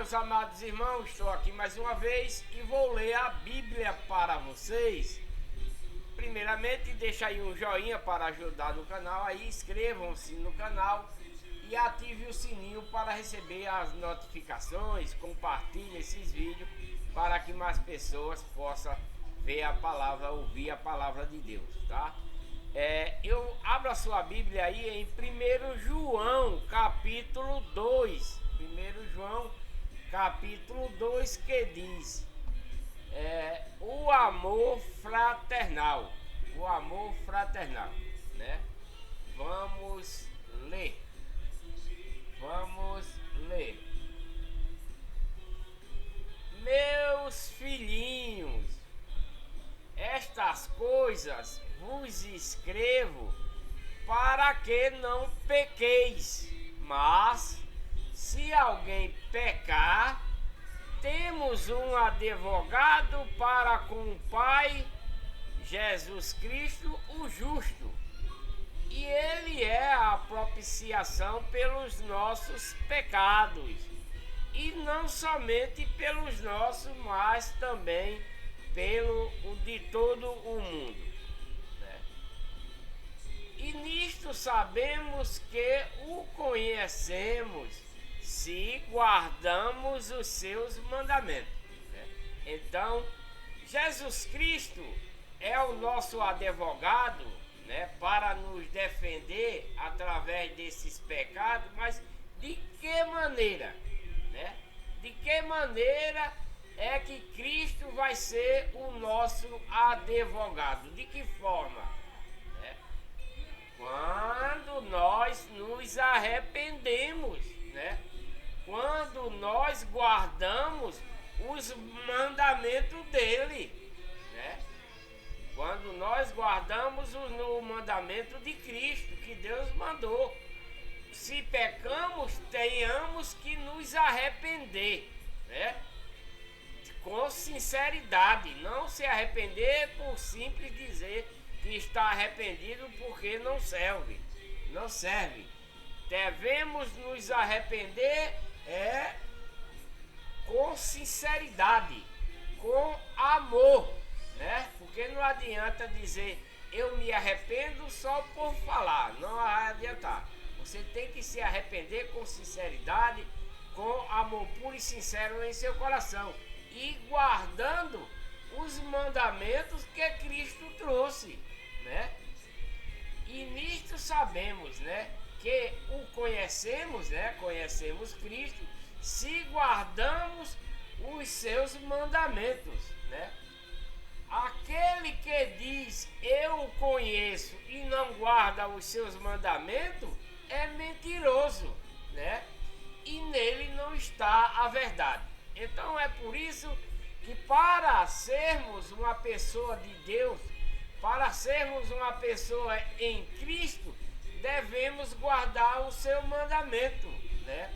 meus amados irmãos, estou aqui mais uma vez e vou ler a Bíblia para vocês. Primeiramente, deixa aí um joinha para ajudar no canal, aí inscrevam-se no canal e ative o sininho para receber as notificações, compartilhe esses vídeos para que mais pessoas possam ver a palavra, ouvir a palavra de Deus, tá? Eu abro a sua Bíblia aí em 1 João, capítulo 2. 1 João, capítulo 2, que diz: o amor fraternal. O amor fraternal, né? Vamos ler. Vamos ler. Meus filhinhos, estas coisas vos escrevo para que não pequeis. Mas se alguém pecar, temos um advogado para com o Pai, Jesus Cristo, o justo. E ele é a propiciação pelos nossos pecados. E não somente pelos nossos, mas também pelo de todo o mundo, né? E nisto sabemos que o conhecemos se guardamos os seus mandamentos, né? Então, Jesus Cristo é o nosso advogado, né, para nos defender através desses pecados, mas de que maneira, né? De que maneira é que Cristo vai ser o nosso advogado? De que forma? Né? Quando nós nos arrependemos, né? Quando nós guardamos os mandamentos dele, né? Quando nós guardamos o mandamento de Cristo que Deus mandou. Se pecamos, tenhamos que nos arrepender, né? Com sinceridade, não se arrepender por simples dizer que está arrependido porque não serve, não serve. Devemos nos arrepender com sinceridade, com amor, né? Porque não adianta dizer eu me arrependo só por falar, não vai adiantar. Você tem que se arrepender com sinceridade, com amor puro e sincero em seu coração e guardando os mandamentos que Cristo trouxe, né? E nisto sabemos, né, que o conhecemos, né? Conhecemos Cristo se guardamos os seus mandamentos, né? Aquele que diz eu o conheço e não guarda os seus mandamentos é mentiroso, né? E nele não está a verdade. Então é por isso que para sermos uma pessoa de Deus, para sermos uma pessoa em Cristo, devemos guardar o seu mandamento, né?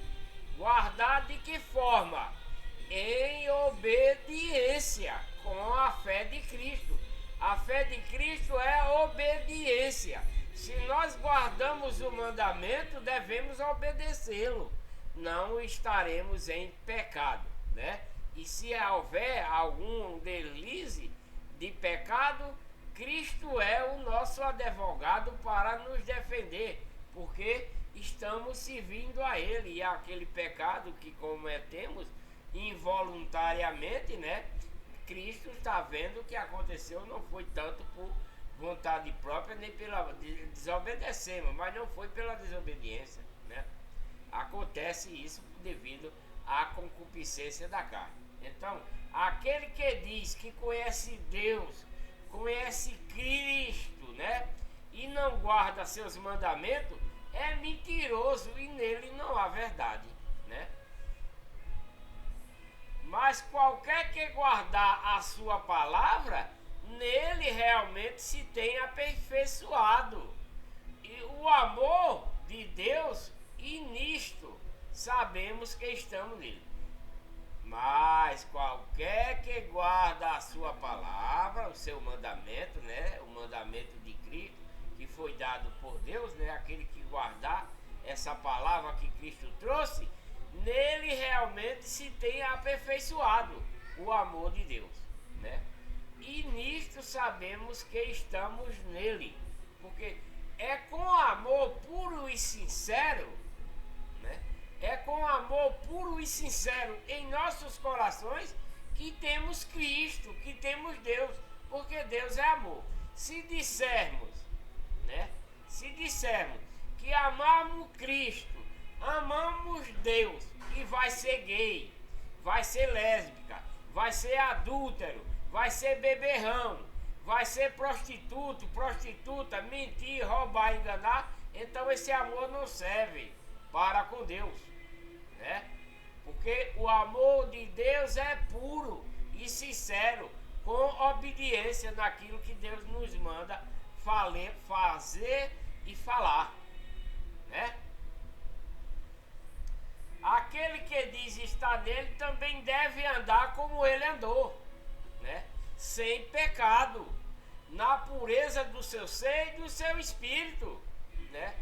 Guardar de que forma? Em obediência, com a fé de Cristo. A fé de Cristo é a obediência. Se nós guardamos o mandamento, devemos obedecê-lo. Não estaremos em pecado, né? E se houver algum deslize de pecado, Cristo é o nosso advogado para nos defender, porque estamos servindo a Ele. E aquele pecado que cometemos involuntariamente, né? Cristo está vendo que aconteceu, não foi tanto por vontade própria, nem pela desobedecemos, mas não foi pela desobediência, né? Acontece isso devido à concupiscência da carne. Então, aquele que diz que conhece Deus, conhece Cristo, né? E não guarda seus mandamentos, é mentiroso e nele não há verdade, né? Mas qualquer que guardar a sua palavra, nele realmente se tem aperfeiçoado. E o amor de Deus, e nisto sabemos que estamos nele. Mas qualquer que guarda a sua palavra, o seu mandamento, né? O mandamento de Cristo, que foi dado por Deus, né? Aquele que guardar essa palavra que Cristo trouxe, nele realmente se tem aperfeiçoado o amor de Deus, né? E nisto sabemos que estamos nele, porque é com amor puro e sincero, né? É com amor puro e sincero em nossos corações que temos Cristo, que temos Deus, porque Deus é amor. Se dissermos, né? Se dissermos que amamos Cristo, amamos Deus, e vai ser gay, vai ser lésbica, vai ser adúltero, vai ser beberrão, vai ser prostituto, prostituta, mentir, roubar, enganar, então esse amor não serve para com Deus, né? Porque o amor de Deus é puro e sincero, com obediência naquilo que Deus nos manda fazer e falar, né? Aquele que diz estar nele também deve andar como ele andou, né? Sem pecado, na pureza do seu ser e do seu espírito, né?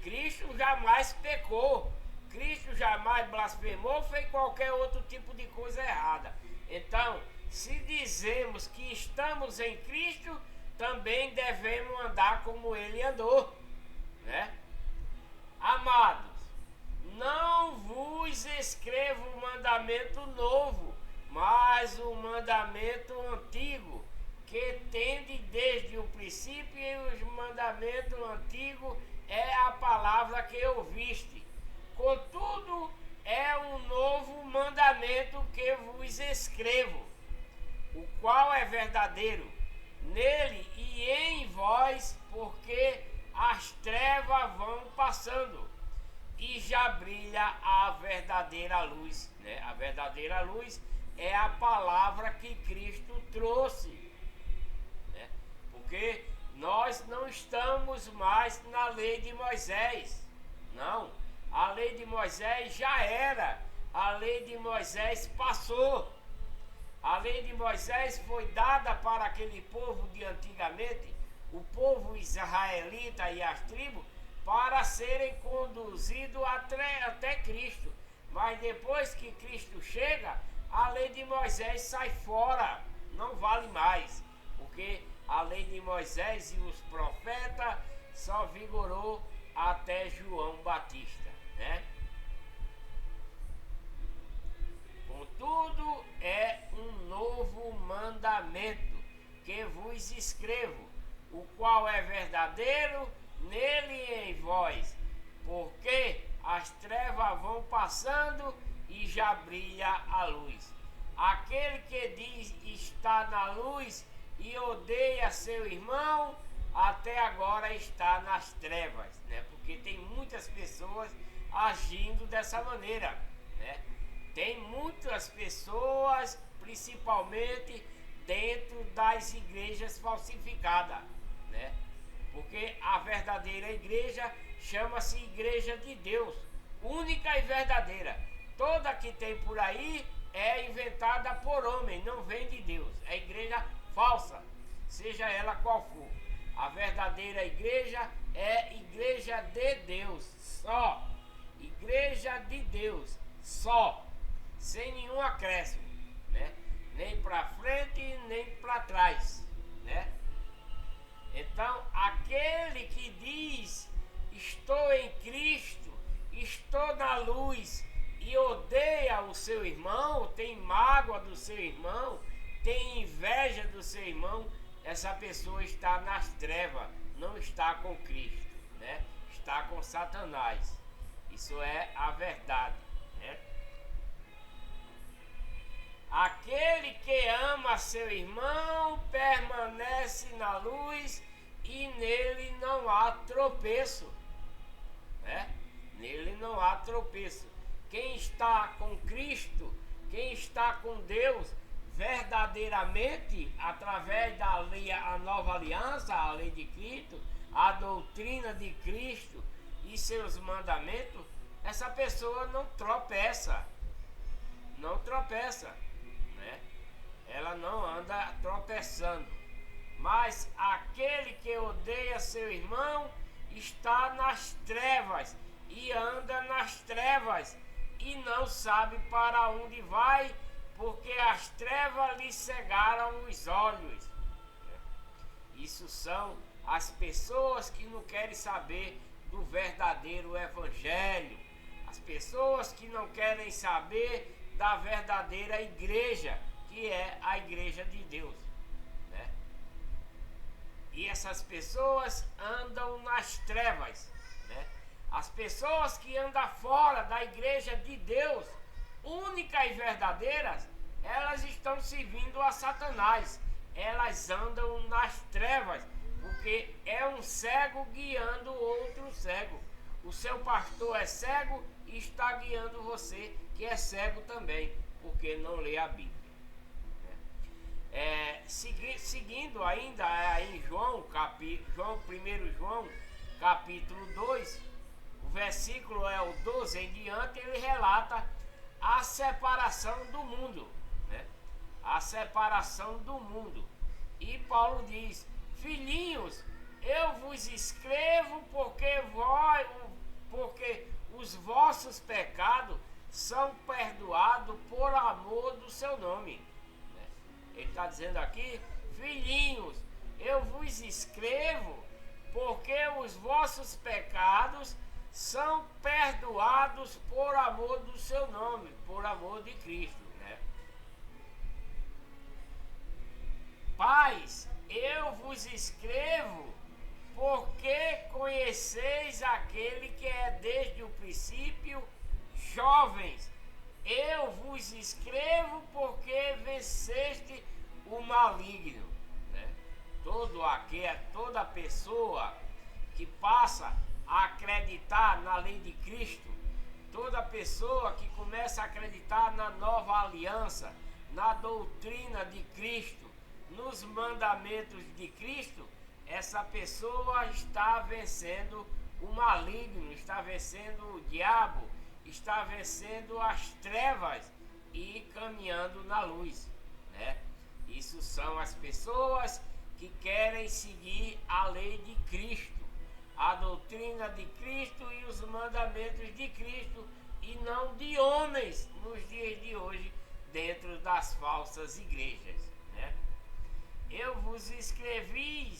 Cristo jamais pecou, Cristo jamais blasfemou, fez qualquer outro tipo de coisa errada. Então, se dizemos que estamos em Cristo, também devemos andar como ele andou, né? Amados, não vos escrevo um mandamento novo, mas um mandamento antigo, que tende desde o princípio, e os mandamentos antigos é a palavra que ouviste. Contudo, é um novo mandamento que vos escrevo, o qual é verdadeiro nele e em vós, porque as trevas vão passando e já brilha a verdadeira luz, né? A verdadeira luz é a palavra que Cristo trouxe, né? Porque nós não estamos mais na lei de Moisés, não. A lei de Moisés já era, a lei de Moisés passou. A lei de Moisés foi dada para aquele povo de antigamente, o povo israelita e as tribos, para serem conduzidos até Cristo. Mas depois que Cristo chega, a lei de Moisés sai fora, não vale mais, porque a lei de Moisés e os profetas só vigorou até João Batista, né? Contudo, é um novo mandamento que vos escrevo, o qual é verdadeiro nele e em vós, porque as trevas vão passando e já brilha a luz. Aquele que diz está na luz e odeia seu irmão, até agora está nas trevas, né? Porque tem muitas pessoas agindo dessa maneira, né? Tem muitas pessoas, principalmente dentro das igrejas falsificadas, né? Porque a verdadeira igreja chama-se Igreja de Deus, única e verdadeira. Toda que tem por aí é inventada por homem, não vem de Deus. É igreja falsa, seja ela qual for. A verdadeira igreja é Igreja de Deus, só. Igreja de Deus, só. Sem nenhum acréscimo, né? Nem para frente, nem para trás, né? Então, aquele que diz, estou em Cristo, estou na luz, e odeia o seu irmão, tem mágoa do seu irmão, tem inveja do seu irmão, essa pessoa está nas trevas, não está com Cristo, né? Está com Satanás. Isso é a verdade, né? Aquele que ama seu irmão permanece na luz e nele não há tropeço, né? Nele não há tropeço. Quem está com Cristo, quem está com Deus, verdadeiramente, através da lei, a nova aliança, a lei de Cristo, a doutrina de Cristo e seus mandamentos, essa pessoa não tropeça, né? Ela não anda tropeçando. Mas aquele que odeia seu irmão está nas trevas e anda nas trevas e não sabe para onde vai, porque as trevas lhe cegaram os olhos. Isso são as pessoas que não querem saber do verdadeiro evangelho, as pessoas que não querem saber da verdadeira igreja, que é a igreja de Deus, né? E essas pessoas andam nas trevas, né? As pessoas que andam fora da igreja de Deus, única e verdadeiras, elas estão servindo a Satanás. Elas andam nas trevas, porque é um cego guiando outro cego. O seu pastor é cego e está guiando você, que é cego também, porque não lê a Bíblia. Seguindo ainda em João, 1 João, capítulo 2, o versículo é o 12 em diante, ele relata a separação do mundo, né? A separação do mundo. E Paulo diz: filhinhos, eu vos escrevo porque os vossos pecados são perdoados por amor do seu nome. Ele está dizendo aqui: filhinhos, eu vos escrevo porque os vossos pecados são perdoados por amor do seu nome, por amor de Cristo, né? Pais, eu vos escrevo porque conheceis aquele que é desde o princípio. Jovens, eu vos escrevo porque venceste o maligno, né? Toda pessoa que passa a acreditar na lei de Cristo, toda pessoa que começa a acreditar na nova aliança, na doutrina de Cristo, nos mandamentos de Cristo, essa pessoa está vencendo o maligno, está vencendo o diabo, está vencendo as trevas e caminhando na luz, né? Isso são as pessoas que querem seguir a lei de Cristo, a doutrina de Cristo e os mandamentos de Cristo, e não de homens nos dias de hoje, dentro das falsas igrejas, né? Eu vos escrevi,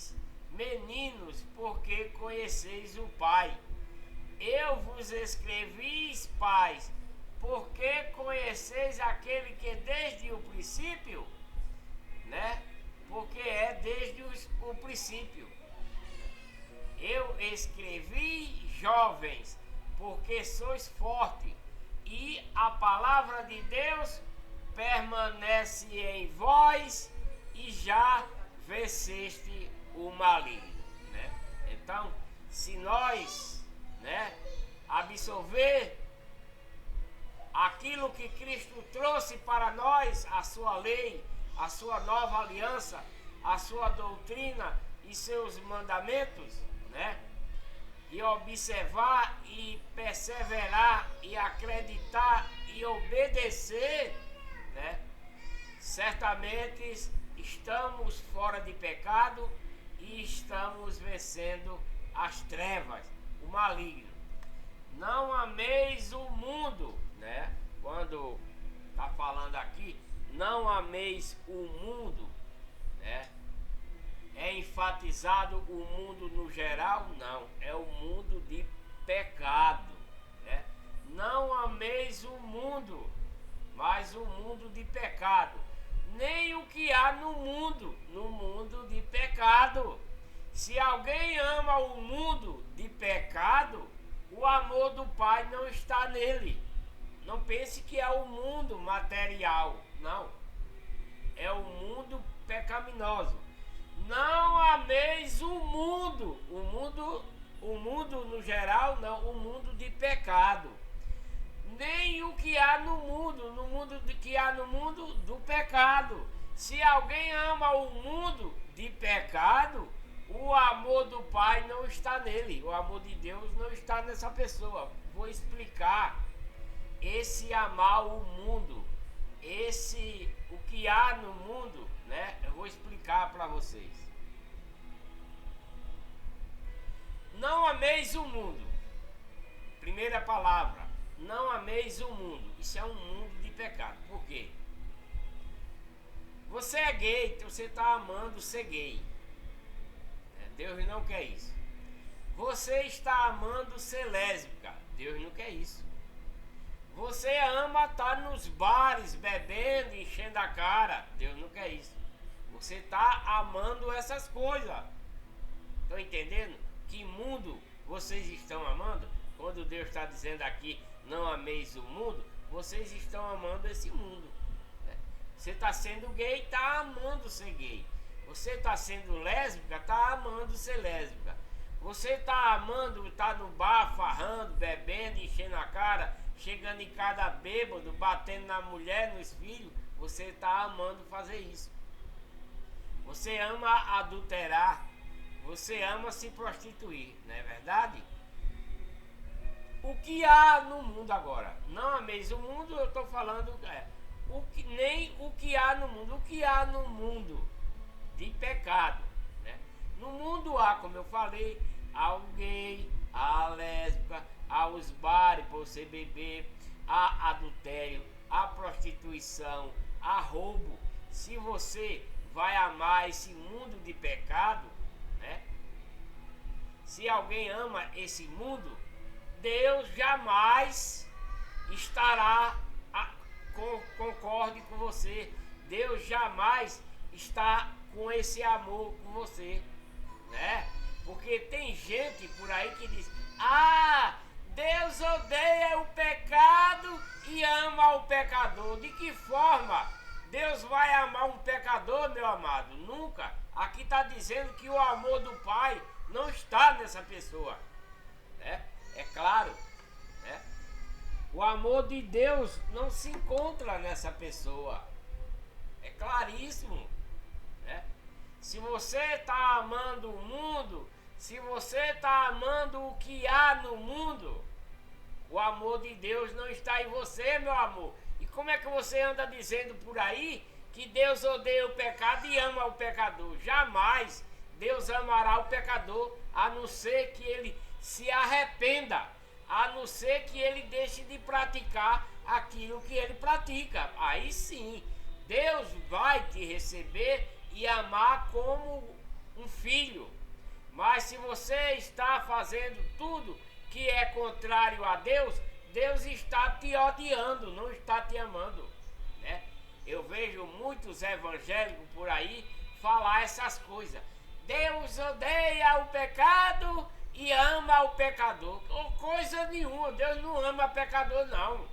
meninos, porque conheceis o Pai. Eu vos escrevi, pais, porque conheceis aquele que desde o princípio, né? Porque é desde o princípio. Eu escrevi, jovens, porque sois fortes, e a palavra de Deus permanece em vós, e já venceste o maligno, né? Então, se nós, né, absorver aquilo que Cristo trouxe para nós, a sua lei, a sua nova aliança, a sua doutrina e seus mandamentos, né, e observar e perseverar e acreditar e obedecer, né, certamente estamos fora de pecado e estamos vencendo as trevas, o maligno. Não ameis o mundo, né? Quando está falando aqui, não ameis o mundo, né? É enfatizado o mundo no geral? Não, é o mundo de pecado, né? Não ameis o mundo, mas o mundo de pecado, nem o que há no mundo de pecado. Se alguém ama o mundo de pecado, o amor do Pai não está nele. Não pense que é o mundo material, não. É o mundo pecaminoso. Não ameis o mundo no geral, não, o mundo de pecado. Nem o que há no mundo que há no mundo do pecado. Se alguém ama o mundo de pecado, o amor do Pai não está nele. O amor de Deus não está nessa pessoa. Vou explicar. Esse amar o mundo, o que há no mundo, né? Eu vou explicar para vocês. Não ameis o mundo. Primeira palavra. não ameis o mundo. Isso é um mundo de pecado. Por quê? Você é gay, então você está amando ser gay. Deus não quer isso. Você está amando ser lésbica. Deus não quer isso. Você ama estar nos bares, bebendo, enchendo a cara. Deus não quer isso. Você está amando essas coisas. Estão entendendo? Que mundo vocês estão amando? Quando Deus está dizendo aqui, não ameis o mundo, vocês estão amando esse mundo. Você está sendo gay, está amando ser gay. Você está sendo lésbica, está amando ser lésbica. Você está amando estar no bar, farrando, bebendo, enchendo a cara, chegando em casa bêbado, batendo na mulher, nos filhos. Você está amando fazer isso. Você ama adulterar. Você ama se prostituir, não é verdade? O que há no mundo agora? Não ameis o mundo, eu estou falando... nem o que há no mundo. O que há no mundo de pecado, né? No mundo há, como eu falei, há o gay, há a lésbica, há os bares para você beber, há adultério, há prostituição, há roubo. Se você vai amar esse mundo de pecado, né? Se alguém ama esse mundo, Deus jamais estará concorde com você. Deus jamais está com esse amor com você, né? Porque tem gente por aí que diz: Deus odeia o pecado e ama o pecador. De que forma Deus vai amar um pecador, meu amado? Nunca. Aqui está dizendo que o amor do Pai não está nessa pessoa, né? É claro, né? O amor de Deus não se encontra nessa pessoa. É claríssimo, né? Se você está amando o mundo, se você está amando o que há no mundo, o amor de Deus não está em você, meu amor. E como é que você anda dizendo por aí que Deus odeia o pecado e ama o pecador? Jamais Deus amará o pecador, a não ser que ele se arrependa, a não ser que ele deixe de praticar aquilo que ele pratica. Aí sim, Deus vai te receber e amar como um filho. Mas se você está fazendo tudo que é contrário a Deus, Deus está te odiando, não está te amando, né? Eu vejo muitos evangélicos por aí falar essas coisas. Deus odeia o pecado e ama o pecador. Coisa nenhuma, Deus não ama o pecador, não.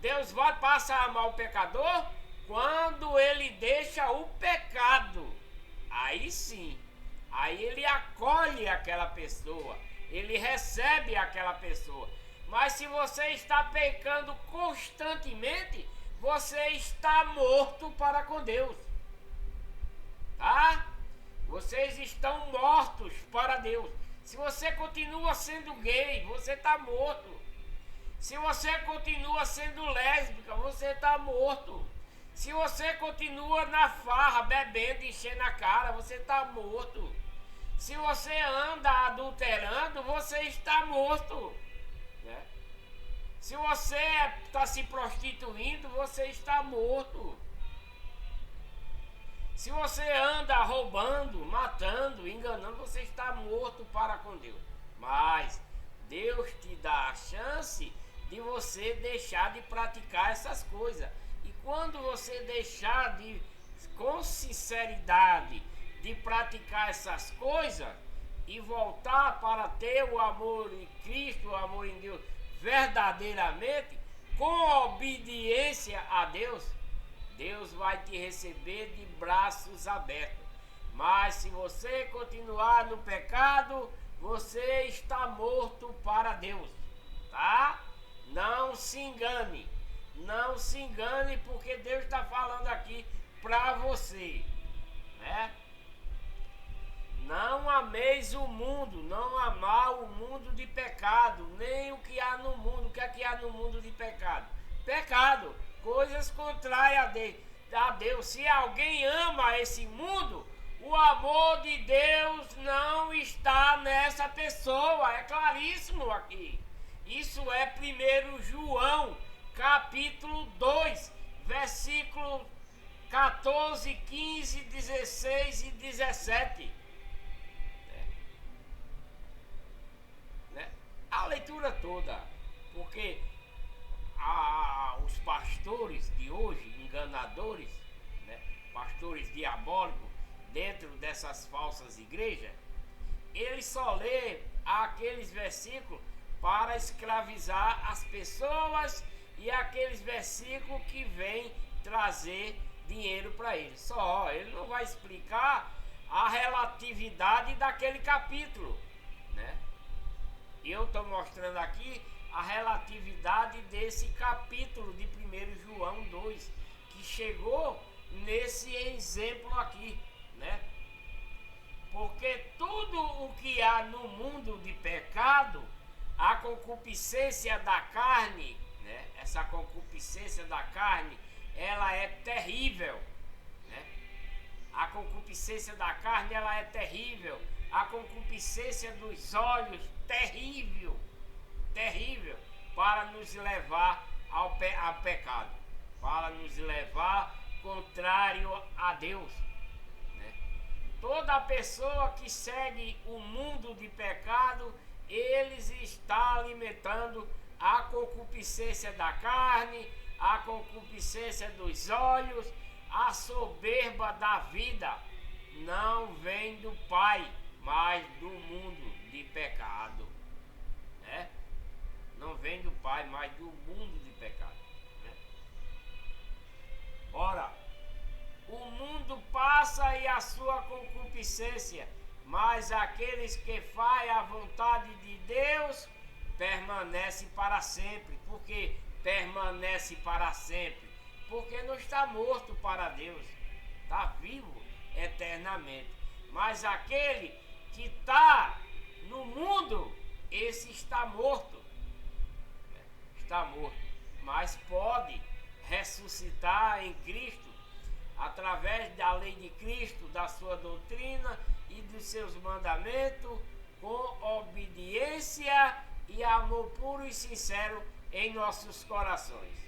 Deus passa a amar o pecador quando ele deixa o pecado. Aí sim, aí ele acolhe aquela pessoa, ele recebe aquela pessoa. Mas se você está pecando constantemente, você está morto para com Deus, tá? Vocês estão mortos para Deus. Se você continua sendo gay, você está morto. Se você continua sendo lésbica, você está morto. Se você continua na farra, bebendo, enchendo a cara, você está morto. Se você anda adulterando, você está morto, né? Se você está se prostituindo, você está morto. Se você anda roubando, matando, enganando, você está morto para com Deus. Mas Deus te dá a chance de você deixar de praticar essas coisas. E quando você deixar com sinceridade, de praticar essas coisas e voltar para ter o amor em Cristo, o amor em Deus verdadeiramente, com obediência a Deus, Deus vai te receber de braços abertos. Mas se você continuar no pecado, você está morto para Deus, tá? Não se engane, não se engane, porque Deus está falando aqui para você, né? Não ameis o mundo, não amar o mundo de pecado, nem o que há no mundo. O que é que há no mundo de pecado? Pecado, coisas contrárias a Deus. Se alguém ama esse mundo, o amor de Deus não está nessa pessoa, é claríssimo aqui. Isso é 1 João, capítulo 2, versículo 14, 15, 16 e 17. A leitura toda, porque os pastores de hoje, enganadores, né, pastores diabólicos, dentro dessas falsas igrejas, eles só lê aqueles versículos para escravizar as pessoas e aqueles versículos que vêm trazer dinheiro para eles. Só, ele não vai explicar a relatividade daquele capítulo, né? Eu estou mostrando aqui a relatividade desse capítulo de 1 João 2, que chegou nesse exemplo aqui, né? Porque tudo o que há no mundo de pecado, a concupiscência da carne, né? Essa concupiscência da carne, ela é terrível, né? A concupiscência da carne, ela é terrível. A concupiscência dos olhos, terrível, terrível, para nos levar ao pecado, para nos levar contrário a Deus, né? Toda pessoa que segue o mundo de pecado, eles está alimentando a concupiscência da carne, a concupiscência dos olhos, a soberba da vida. Não vem do Pai, mas do mundo de pecado, né? Não vem do Pai, mas do mundo de pecado, né? Ora, o mundo passa e a sua concupiscência, mas aqueles que fazem a vontade de Deus permanecem para sempre. Por que permanece para sempre? Porque não está morto para Deus, está vivo eternamente. Mas aquele que está no mundo, esse está morto, mas pode ressuscitar em Cristo, através da lei de Cristo, da sua doutrina e dos seus mandamentos, com obediência e amor puro e sincero em nossos corações.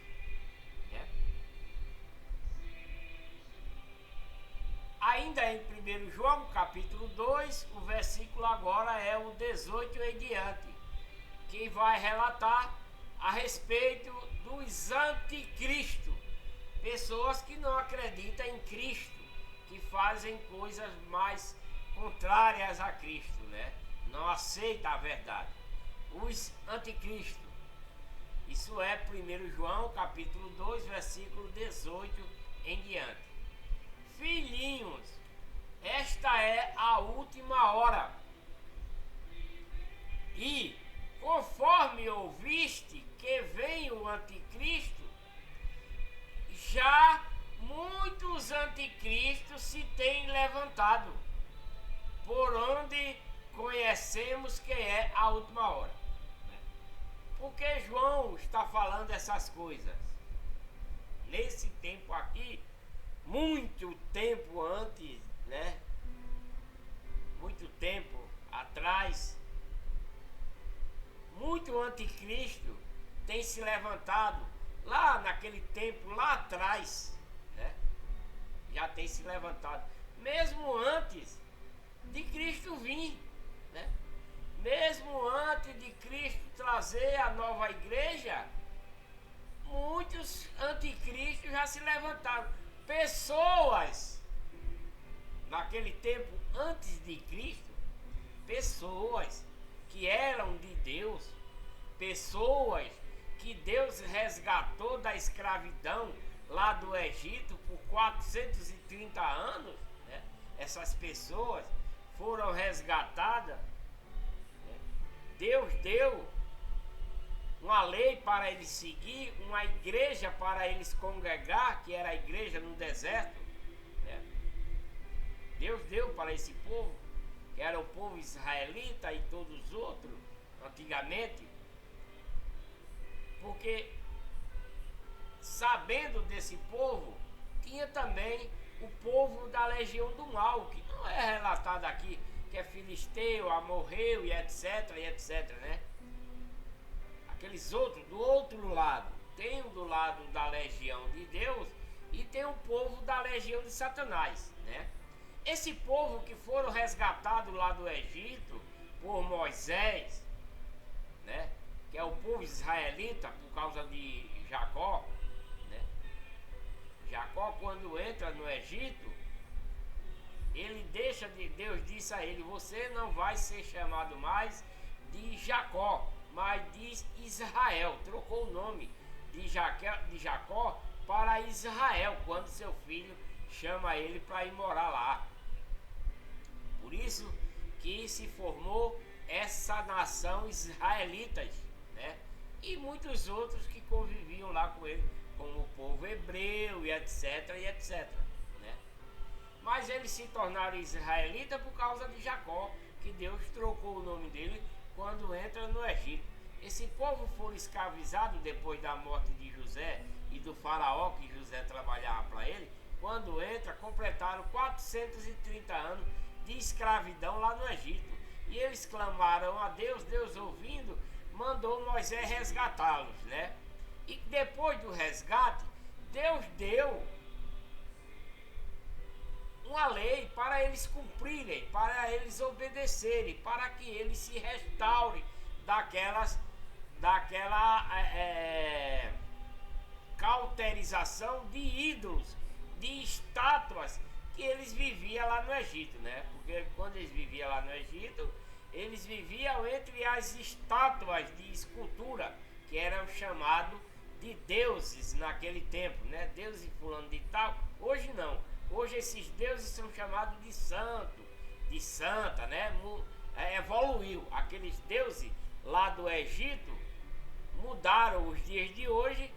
Ainda em 1 João, capítulo 2, o versículo agora é o 18 em diante, que vai relatar a respeito dos anticristos, pessoas que não acreditam em Cristo, que fazem coisas mais contrárias a Cristo, né? Não aceitam a verdade. Os anticristos. Isso é 1 João, capítulo 2, versículo 18 em diante. Filhinhos, esta é a última hora. E, conforme ouviste que vem o anticristo, já muitos anticristos se têm levantado, por onde conhecemos que é a última hora. Porque João está falando essas coisas nesse tempo aqui, muito tempo antes, né? Muito tempo atrás, muito anticristo tem se levantado lá naquele tempo, lá atrás, né? Já tem se levantado, mesmo antes de Cristo vir, né? Mesmo antes de Cristo trazer a nova igreja, muitos anticristos já se levantaram. Pessoas, naquele tempo antes de Cristo, pessoas que eram de Deus, pessoas que Deus resgatou da escravidão lá do Egito por 430 anos, né? Essas pessoas foram resgatadas, né? Deus deu uma lei para eles seguir, uma igreja para eles congregar, que era a igreja no deserto, né? Deus deu para esse povo, que era o povo israelita e todos os outros, antigamente, porque sabendo desse povo, tinha também o povo da legião do mal, que não é relatado aqui, que é filisteu, amorreu e etc, né? aqueles outros do outro lado. Tem o do lado da legião de Deus e tem o povo da legião de Satanás, né? Esse povo que foram resgatados lá do Egito por Moisés, né? Que é o povo israelita por causa de Jacó, né? Jacó, quando entra no Egito, Deus disse a ele: você não vai ser chamado mais de Jacó, mas de Israel. Trocou o nome de Jacó para Israel, quando seu filho chama ele para ir morar lá. Por isso que se formou essa nação israelitas, né? E muitos outros que conviviam lá com ele, como o povo hebreu e etc, né? Mas eles se tornaram israelitas por causa de Jacó, que Deus trocou o nome dele quando entra no Egito. Esse povo foi escravizado depois da morte de José e do faraó que José trabalhava para ele. Quando entra, completaram 430 anos de escravidão lá no Egito. E eles clamaram a Deus, Deus ouvindo, mandou Moisés resgatá-los, né? E depois do resgate, Deus deu uma lei para eles cumprirem, para eles obedecerem, para que eles se restaurem daquela cauterização de ídolos, de estátuas que eles viviam lá no Egito, né? Porque quando eles viviam lá no Egito, eles viviam entre as estátuas de escultura, que eram chamados de deuses naquele tempo, né? Deuses fulano de tal. Hoje não. Hoje esses deuses são chamados de santo, de santa, né? Evoluiu. Aqueles deuses lá do Egito mudaram os dias de hoje.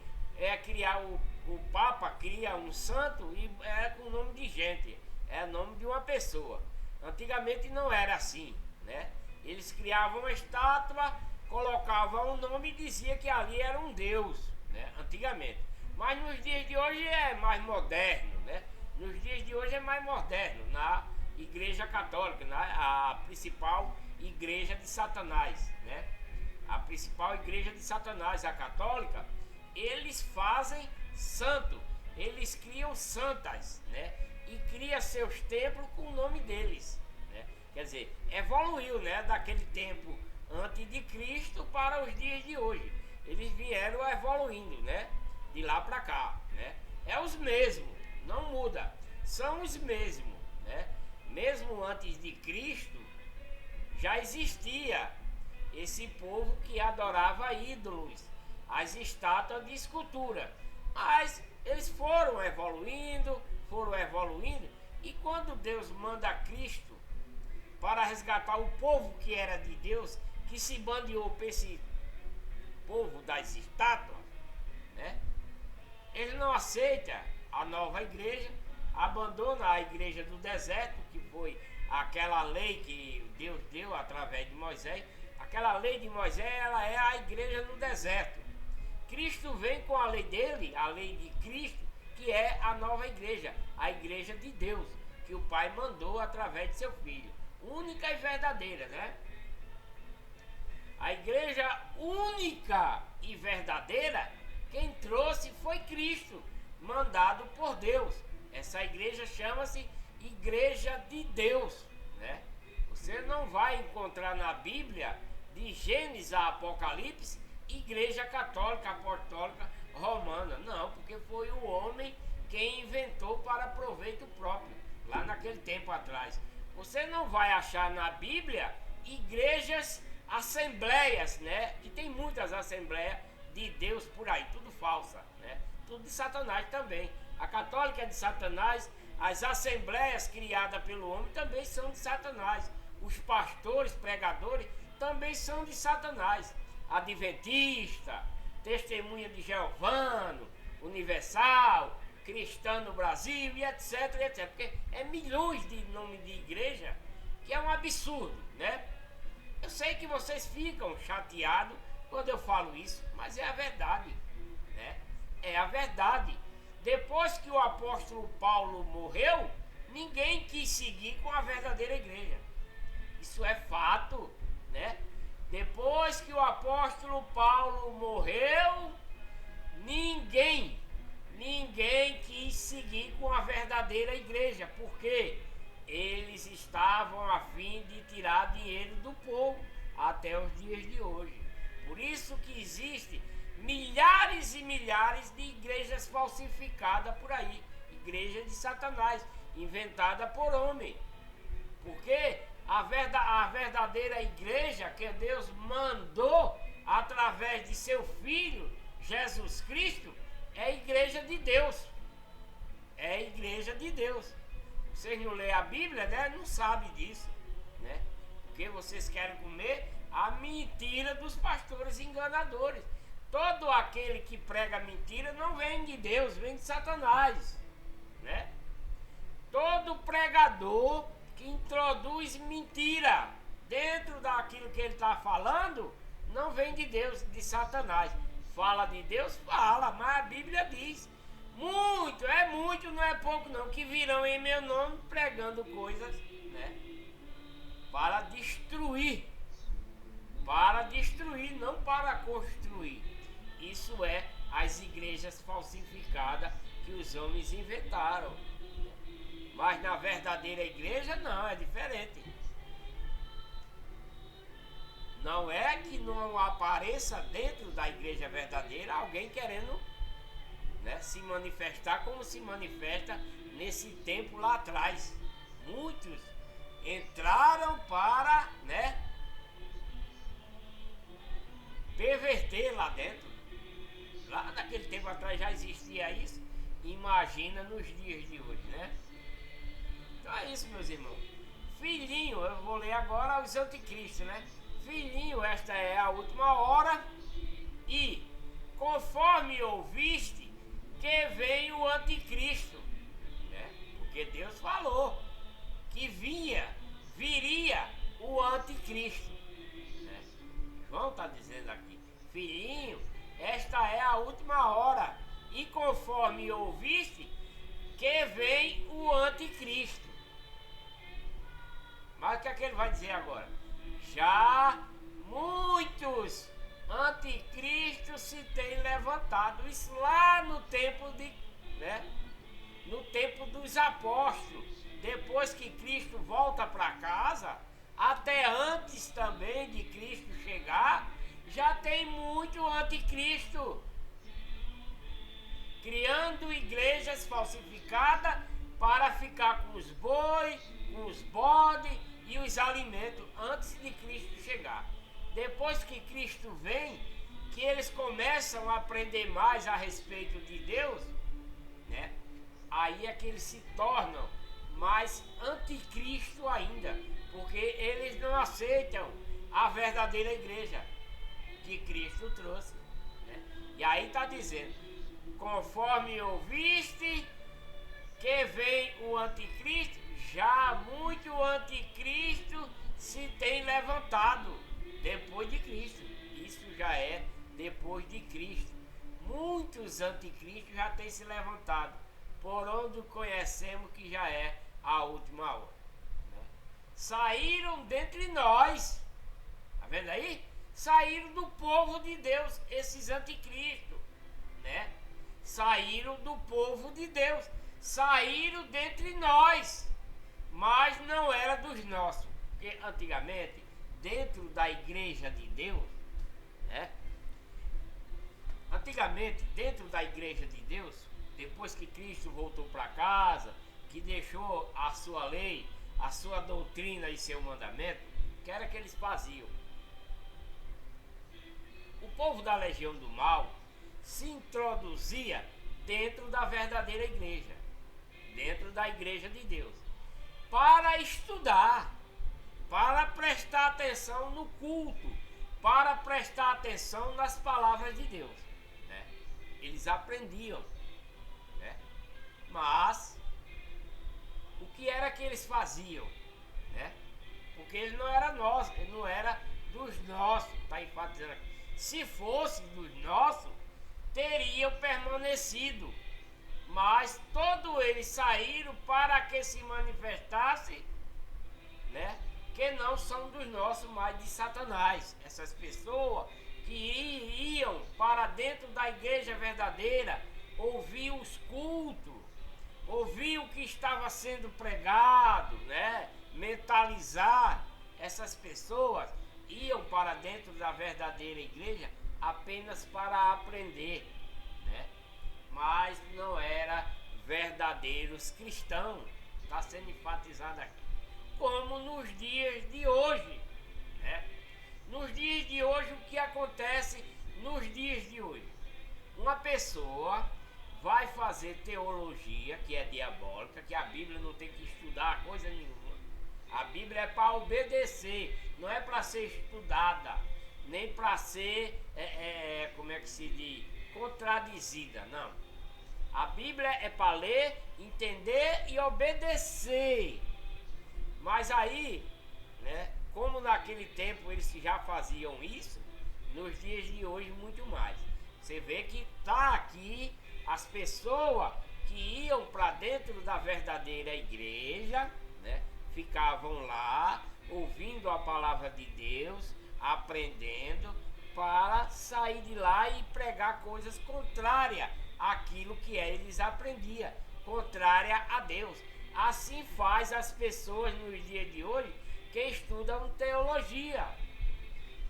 O Papa cria um santo e é com o nome de gente, é o nome de uma pessoa. Antigamente não era assim, né? Eles criavam uma estátua, colocavam um nome e dizia que ali era um deus, né? Antigamente. Mas nos dias de hoje é mais moderno, né? Nos dias de hoje é mais moderno, na Igreja Católica, a principal igreja de Satanás, né? A principal igreja de Satanás, a católica, eles fazem santo, eles criam santas, né? E cria seus templos com o nome deles, né? Quer dizer, evoluiu, né? Daquele tempo antes de Cristo para os dias de hoje. Eles vieram evoluindo, né? De lá para cá, né? É os mesmos, não muda, são os mesmos, né? Mesmo antes de Cristo já existia esse povo que adorava ídolos, as estátuas de escultura. Mas eles foram evoluindo, e quando Deus manda Cristo para resgatar o povo que era de Deus, que se bandeou para esse povo das estátuas, né? Ele não aceita a nova igreja, abandona a igreja do deserto, que foi aquela lei que Deus deu através de Moisés. Aquela lei de Moisés, ela é a igreja no deserto. Cristo vem com a lei dele, a lei de Cristo, que é a nova igreja, a igreja de Deus, que o Pai mandou através de seu Filho, única e verdadeira, né? A igreja única e verdadeira, quem trouxe foi Cristo, mandado por Deus. Essa igreja chama-se Igreja de Deus, né? Você não vai encontrar na Bíblia, de Gênesis a Apocalipse, Igreja Católica, Apostólica, Romana. Não, porque foi o homem quem inventou para proveito próprio, lá naquele tempo atrás. Você não vai achar na Bíblia igrejas, assembleias, né? Que tem muitas assembleias de Deus por aí, tudo falsa, né? Tudo de Satanás também. A católica é de Satanás, as assembleias criadas pelo homem também são de Satanás. Os pastores, pregadores também são de Satanás. Adventista, Testemunha de Jeová, Universal, Cristã no Brasil e etc, etc. Porque é milhões de nomes de igreja, que é um absurdo, né? Eu sei que vocês ficam chateados quando eu falo isso, mas é a verdade, né? É a verdade. Depois que o apóstolo Paulo morreu, ninguém quis seguir com a verdadeira igreja. Isso é fato, né? Depois que o apóstolo Paulo morreu, ninguém quis seguir com a verdadeira igreja, porque eles estavam a fim de tirar dinheiro do povo até os dias de hoje. Por isso que existe milhares e milhares de igrejas falsificadas por aí, igreja de Satanás, inventada por homem. Porque a verdadeira igreja que Deus mandou através de seu Filho, Jesus Cristo, é a igreja de Deus. É a igreja de Deus. Vocês não lêem a Bíblia, né? Não sabem disso, né? Porque vocês querem comer a mentira dos pastores enganadores. Todo aquele que prega mentira não vem de Deus, vem de Satanás, né? Todo pregador que introduz mentira dentro daquilo que ele está falando não vem de Deus, de Satanás. Fala de Deus? Fala, mas a Bíblia diz muito, não é pouco não, que virão em meu nome pregando coisas, né? Para destruir, não para construir. Isso é as igrejas falsificadas que os homens inventaram. Mas na verdadeira igreja não, é diferente. Não é que não apareça dentro da igreja verdadeira alguém querendo, né, se manifestar como se manifesta nesse tempo lá atrás. Muitos entraram para, né, perverter lá dentro. Lá naquele tempo atrás já existia isso. Imagina nos dias de hoje, né? Então é isso, meus irmãos. Filhinho, eu vou ler agora os anticristos, né? Filhinho, esta é a última hora. E conforme ouviste que vem o anticristo, né? Porque Deus falou que viria o anticristo, né? João está dizendo aqui: filhinho, esta é a última hora, e conforme ouviste que vem o anticristo. Mas o que é que ele vai dizer agora? Já muitos anticristos se têm levantado. Isso lá no tempo de, né? No tempo dos apóstolos. Depois que Cristo volta para casa, até antes também de Cristo chegar, já tem muito anticristo criando igrejas falsificadas para ficar com os bois, com os bodes e os alimentos antes de Cristo chegar. Depois que Cristo vem, que eles começam a aprender mais a respeito de Deus, né? Aí é que eles se tornam mais anticristo ainda, porque eles não aceitam a verdadeira igreja que Cristo trouxe, né? E aí está dizendo: conforme ouviste que vem o anticristo, já muito anticristo se tem levantado depois de Cristo. Isso já é depois de Cristo. Muitos anticristos já têm se levantado, por onde conhecemos que já é a última hora, né? Saíram dentre nós, tá vendo aí? Saíram do povo de Deus, esses anticristos, né? Saíram do povo de Deus, saíram dentre nós, mas não era dos nossos, porque antigamente, dentro da igreja de Deus, né? Antigamente, dentro da igreja de Deus, depois que Cristo voltou para casa, que deixou a sua lei, a sua doutrina e seu mandamento, o que era que eles faziam? O povo da legião do mal se introduzia dentro da verdadeira igreja, dentro da igreja de Deus, para estudar, para prestar atenção no culto, para prestar atenção nas palavras de Deus, né? Eles aprendiam, né? Mas o que era que eles faziam, né? Porque ele não era nosso, ele não era dos nossos, está enfatizando aqui. Se fosse dos nossos, teriam permanecido, mas todos eles saíram para que se manifestasse, né, que não são dos nossos, mas de Satanás. Essas pessoas que iam para dentro da igreja verdadeira, ouvir os cultos, ouvir o que estava sendo pregado, né? Mentalizar. Essas pessoas iam para dentro da verdadeira igreja apenas para aprender, né? Mas não eram verdadeiros cristãos. Está sendo enfatizado aqui. Como nos dias de hoje, né? Nos dias de hoje, o que acontece nos dias de hoje? Uma pessoa vai fazer teologia, que é diabólica, que a Bíblia não tem que estudar coisa nenhuma. A Bíblia é para obedecer, não é para ser estudada, nem para ser, como é que se diz, contradizida, não. A Bíblia é para ler, entender e obedecer. Mas aí, né, como naquele tempo eles já faziam isso, nos dias de hoje muito mais. Você vê que está aqui as pessoas que iam para dentro da verdadeira igreja, né, ficavam lá ouvindo a palavra de Deus, aprendendo, para sair de lá e pregar coisas contrárias àquilo que eles aprendiam, contrária a Deus. Assim faz as pessoas nos dias de hoje que estudam teologia.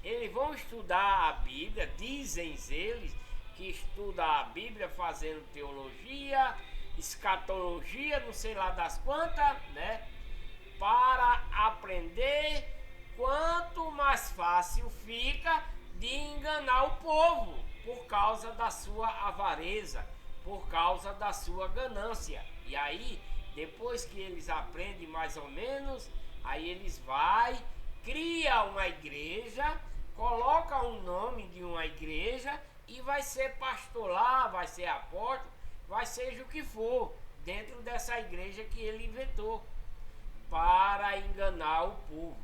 Eles vão estudar a Bíblia, dizem eles que estudam a Bíblia fazendo teologia, escatologia, não sei lá das quantas, né? Para aprender, quanto mais fácil fica de enganar o povo por causa da sua avareza, por causa da sua ganância. E aí, depois que eles aprendem mais ou menos, aí eles cria uma igreja, coloca o nome de uma igreja e vai ser pastor lá, vai ser apóstolo, vai seja o que for, dentro dessa igreja que ele inventou, para enganar o povo,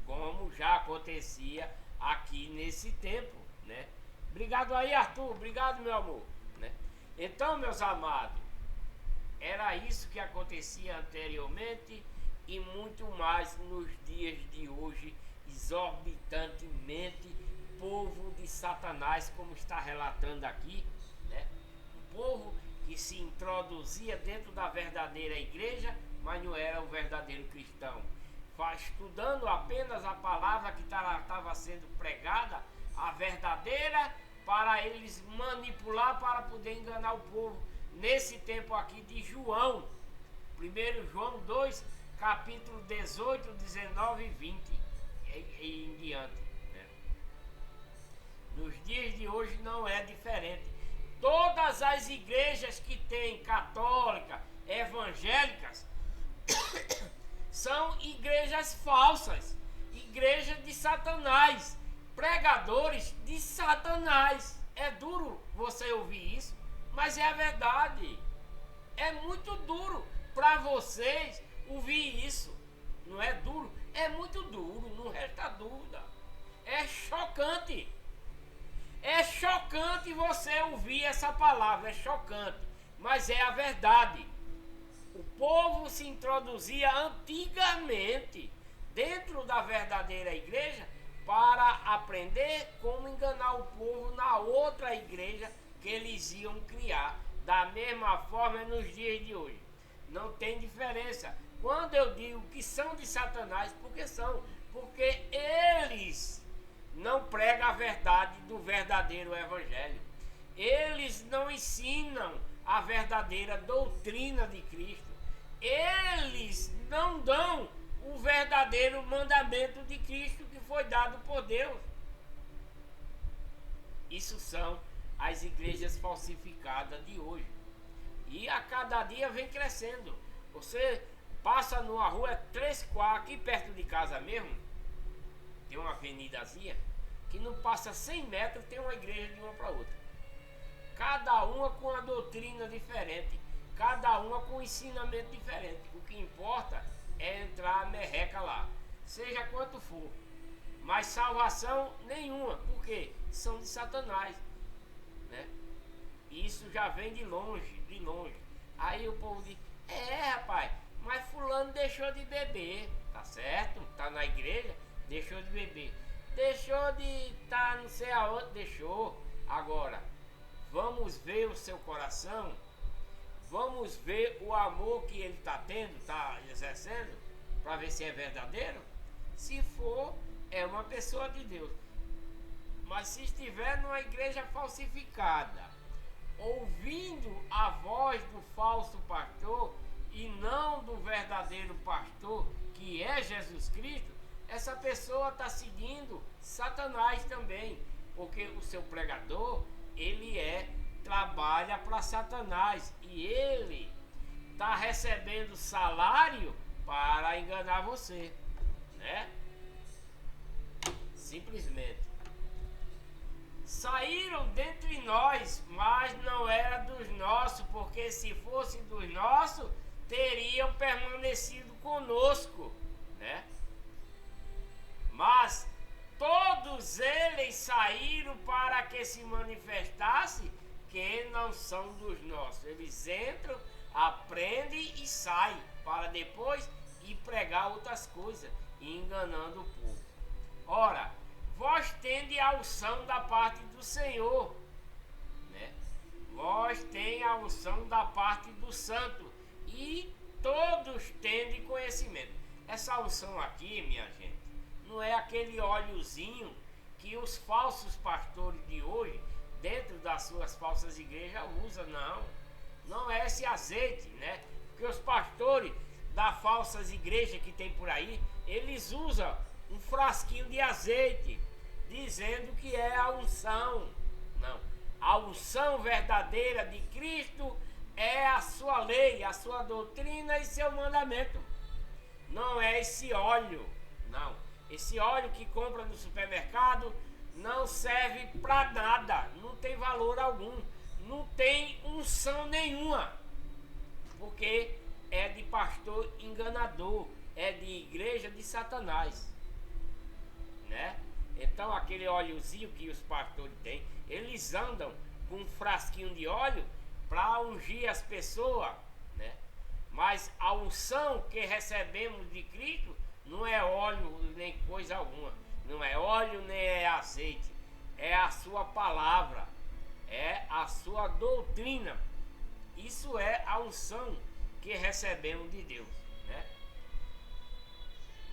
como já acontecia aqui nesse tempo, né? Obrigado aí, Arthur, obrigado, meu amor, né? Então, meus amados, era isso que acontecia anteriormente e muito mais nos dias de hoje, exorbitantemente, povo de Satanás, como está relatando aqui, né? Um povo que se introduzia dentro da verdadeira igreja, mas não era o verdadeiro cristão. Estudando apenas a palavra que estava sendo pregada, a verdadeira, para eles manipular, para poder enganar o povo. Nesse tempo aqui de João, 1 João 2, capítulo 18, 19 e 20 e em diante, né? Nos dias de hoje não é diferente. Todas as igrejas que tem católica, evangélicas, são igrejas falsas, igrejas de Satanás, pregadores de Satanás. É duro você ouvir isso, mas é a verdade. É muito duro para vocês ouvir isso. Não é duro? É muito duro, não resta dúvida. É chocante. É chocante você ouvir essa palavra, é chocante. Mas é a verdade. O povo se introduzia antigamente dentro da verdadeira igreja para aprender como enganar o povo na outra igreja que eles iam criar. Da mesma forma nos dias de hoje. Não tem diferença. Quando eu digo que são de Satanás, porque são? Porque eles não pregam a verdade do verdadeiro evangelho. Eles não ensinam a verdadeira doutrina de Cristo. Eles não dão o verdadeiro mandamento de Cristo que foi dado por Deus. Isso são as igrejas falsificadas de hoje. E a cada dia vem crescendo. Você passa numa rua 3 aqui perto de casa mesmo, tem uma avenidazinha que não passa 100 metros, tem uma igreja de uma para outra. Cada uma com uma doutrina diferente, cada uma com um ensinamento diferente. O que importa é entrar a merreca lá, seja quanto for. Mas salvação nenhuma, porque são de Satanás, né? Isso já vem de longe, de longe. Aí o povo diz, rapaz, mas fulano deixou de beber, tá certo? Tá na igreja, deixou de beber. Deixou de estar não sei aonde, deixou. Agora, vamos ver o seu coração, vamos ver o amor que ele está tendo, está exercendo, para ver se é verdadeiro. Se for, é uma pessoa de Deus. Mas se estiver numa igreja falsificada, ouvindo a voz do falso pastor e não do verdadeiro pastor, que é Jesus Cristo, essa pessoa está seguindo Satanás também, porque o seu pregador, ele trabalha para Satanás e ele está recebendo salário para enganar você, né? Simplesmente. Saíram dentre nós, mas não era dos nossos, porque se fosse dos nossos, teriam permanecido conosco, né? Mas todos eles saíram para que se manifestasse que não são dos nossos. Eles entram, aprendem e saem, para depois ir pregar outras coisas, e enganando o povo. Ora, vós tendes a unção da parte do Senhor, né? Vós tendes a unção da parte do Santo, e todos tendem conhecimento. Essa unção aqui, minha gente, não é aquele óleozinho que os falsos pastores de hoje, dentro das suas falsas igrejas, usam, não. Não é esse azeite, né? Porque os pastores das falsas igrejas que tem por aí, eles usam um frasquinho de azeite, dizendo que é a unção. Não. A unção verdadeira de Cristo é a sua lei, a sua doutrina e seu mandamento. Não é esse óleo, não. Esse óleo que compra no supermercado não serve para nada, não tem valor algum, não tem unção nenhuma, porque é de pastor enganador, é de igreja de Satanás, né? Então aquele óleozinho que os pastores têm, eles andam com um frasquinho de óleo para ungir as pessoas, né? Mas a unção que recebemos de Cristo não é óleo nem coisa alguma, não é óleo nem é azeite, é a sua palavra, é a sua doutrina. Isso é a unção que recebemos de Deus, né?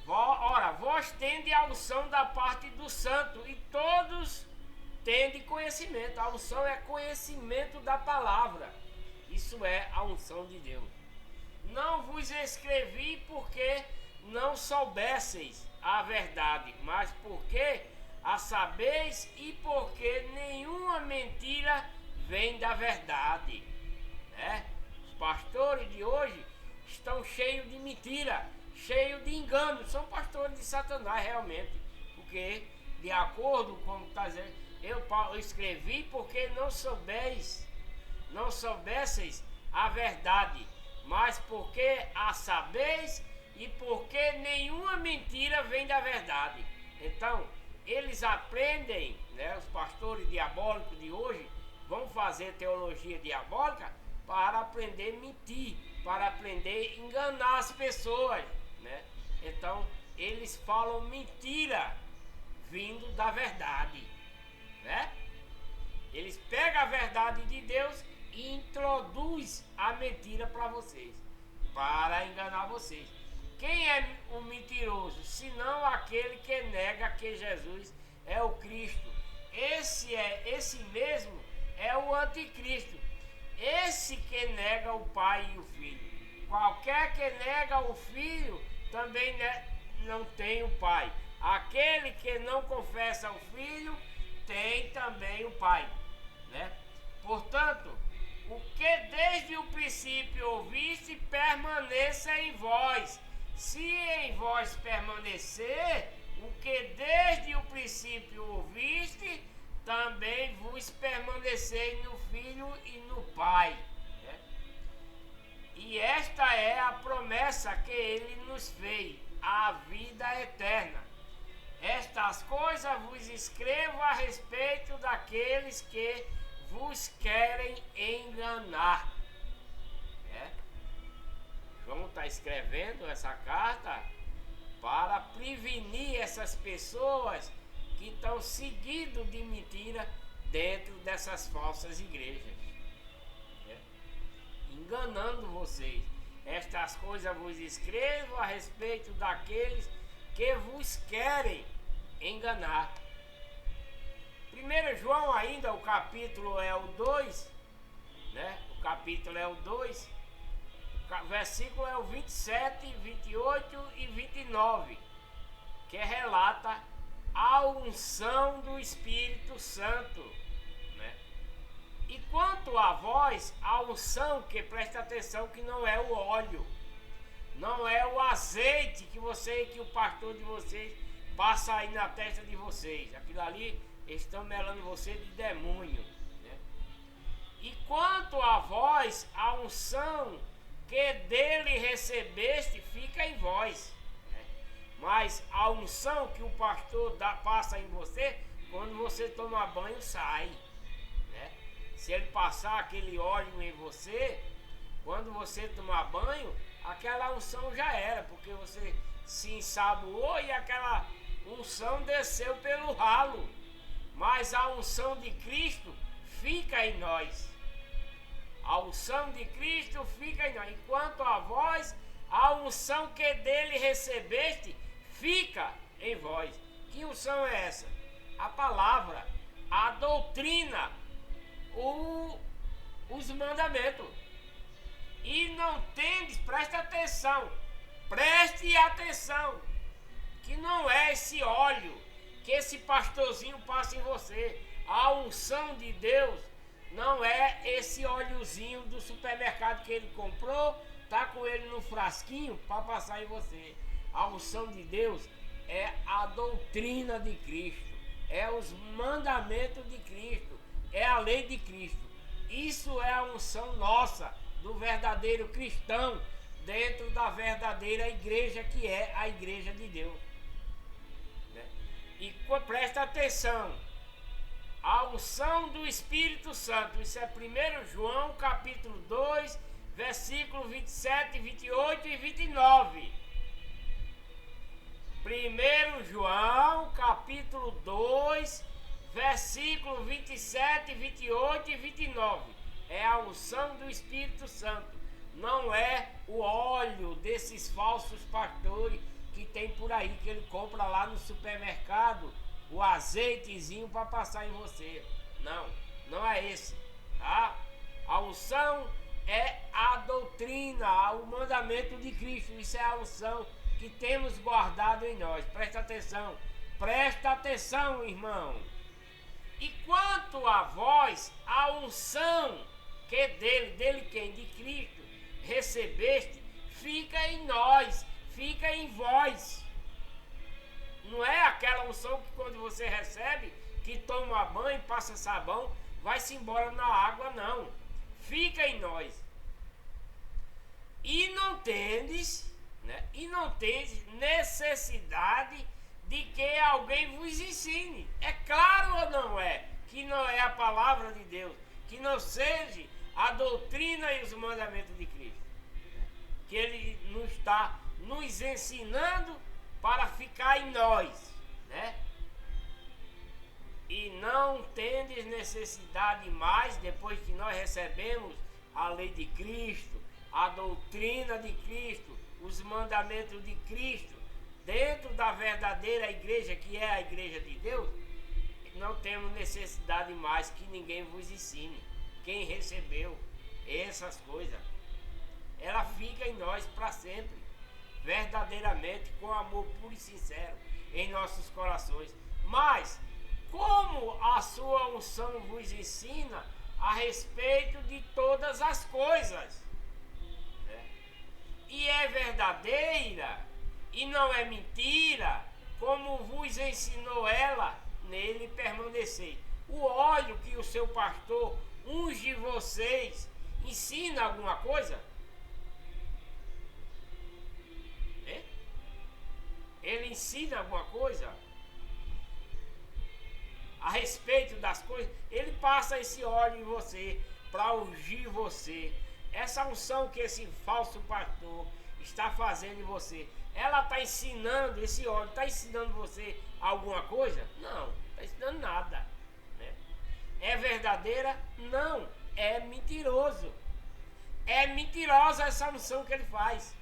Ora, vós tendes a unção da parte do santo, e todos tendem conhecimento. A unção é conhecimento da palavra. Isso é a unção de Deus. Não vos escrevi porque não soubesseis a verdade, mas porque a sabeis, e porque nenhuma mentira vem da verdade, né? Os pastores de hoje estão cheios de mentira, cheios de engano, são pastores de Satanás realmente, porque de acordo com está dizendo, eu escrevi porque não soubesseis a verdade, mas porque a sabeis, e porque nenhuma mentira vem da verdade. Então, eles aprendem, né, os pastores diabólicos de hoje vão fazer teologia diabólica para aprender a mentir, para aprender a enganar as pessoas, né? Então, eles falam mentira vindo da verdade, né? Eles pegam a verdade de Deus e introduz a mentira para vocês, para enganar vocês. Quem é o mentiroso? Senão aquele que nega que Jesus é o Cristo. Esse mesmo é o anticristo. Esse que nega o Pai e o Filho. Qualquer que nega o Filho também não tem o Pai. Aquele que não confessa o Filho tem também o Pai, né? Portanto, o que desde o princípio ouviste permaneça em vós. Se em vós permanecer o que desde o princípio ouviste, também vos permanecei no Filho e no Pai, né? E esta é a promessa que ele nos fez, a vida eterna. Estas coisas vos escrevo a respeito daqueles que vos querem enganar. João está escrevendo essa carta para prevenir essas pessoas que estão seguindo de mentira dentro dessas falsas igrejas, né? Enganando vocês. Estas coisas vos escrevo a respeito daqueles que vos querem enganar. 1 João ainda, o capítulo é o 2, né? O capítulo é o 2, o versículo é o 27, 28 e 29, que relata a unção do Espírito Santo, né? E quanto a vós, a unção, que presta atenção que não é o óleo, não é o azeite que o pastor de vocês passa aí na testa de vocês. Aquilo ali estão melando você de demônio, né? E quanto a vós, a unção que dele recebeste fica em vós, né? Mas a unção que o pastor passa em você, quando você toma banho, sai, né? Se ele passar aquele óleo em você, quando você tomar banho, aquela unção já era, porque você se ensaboou e aquela unção desceu pelo ralo. Mas a unção de Cristo fica em nós. A unção de Cristo fica em nós. Enquanto a vós, a unção que dele recebeste fica em vós. Que unção é essa? A palavra, a doutrina, os mandamentos. E não tendes, preste atenção, que não é esse óleo que esse pastorzinho passa em você. A unção de Deus não é esse óleozinho do supermercado que ele comprou, tá com ele no frasquinho para passar em você. A unção de Deus é a doutrina de Cristo, é os mandamentos de Cristo, é a lei de Cristo. Isso é a unção nossa, do verdadeiro cristão, dentro da verdadeira igreja, que é a igreja de Deus, né? E presta atenção, a unção do Espírito Santo, isso é 1 João capítulo 2, versículo 27, 28 e 29. 1 João capítulo 2, versículo 27, 28 e 29. É a unção do Espírito Santo, não é o óleo desses falsos pastores que tem por aí, que ele compra lá no supermercado, o azeitezinho para passar em você. Não, não é esse, tá? A unção é a doutrina, o mandamento de Cristo. Isso é a unção que temos guardado em nós. Presta atenção, irmão. E quanto a vós, a unção que dele quem? De Cristo, recebeste, fica em nós, fica em vós. Não é aquela unção que quando você recebe, que toma banho, passa sabão, vai-se embora na água, não. Fica em nós. E não tendes, né? E não tendes necessidade de que alguém vos ensine. É claro ou não é? Que não é a palavra de Deus, que não seja a doutrina e os mandamentos de Cristo, que ele não está nos ensinando para ficar em nós, né? E não tendes necessidade mais, depois que nós recebemos a lei de Cristo, a doutrina de Cristo, os mandamentos de Cristo, dentro da verdadeira igreja, que é a igreja de Deus, não temos necessidade mais que ninguém vos ensine. Quem recebeu essas coisas, ela fica em nós para sempre, verdadeiramente, com amor puro e sincero em nossos corações. Mas como a sua unção vos ensina a respeito de todas as coisas, né? E é verdadeira e não é mentira, como vos ensinou ela, nele permanecer. O óleo que o seu pastor unge vocês ensina alguma coisa? Ele ensina alguma coisa a respeito das coisas? Ele passa esse óleo em você para ungir você. Essa unção que esse falso pastor, está fazendo em você? Ela está ensinando, esse óleo está ensinando você alguma coisa? Não, está ensinando nada, né? É verdadeira? Não, é mentiroso. É mentirosa essa unção que ele faz.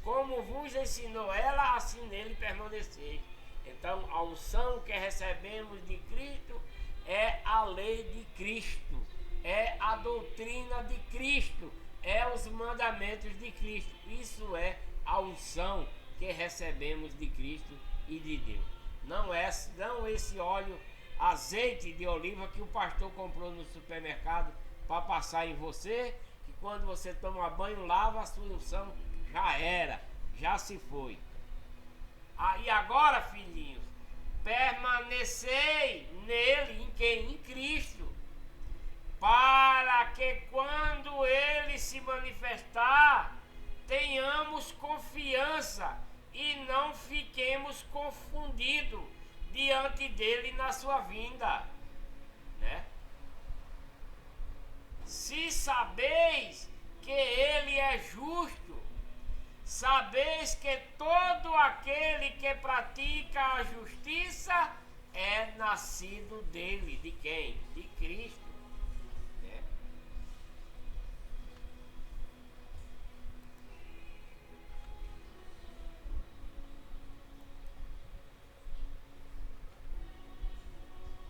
Como vos ensinou ela, assim nele permaneceis. Então, a unção que recebemos de Cristo é a lei de Cristo, é a doutrina de Cristo, é os mandamentos de Cristo. Isso é a unção que recebemos de Cristo e de Deus. Não esse óleo, azeite de oliva que o pastor comprou no supermercado para passar em você, que quando você toma banho, lava, a sua unção já era, já se foi. E agora, filhinhos, permanecei nele, em quem? Em Cristo, para que quando ele se manifestar, tenhamos confiança e não fiquemos confundidos diante dele na sua vinda, né? Se sabeis que ele é justo, sabeis que todo aquele que pratica a justiça é nascido dele. De quem? De Cristo, né?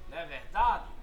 Não é verdade?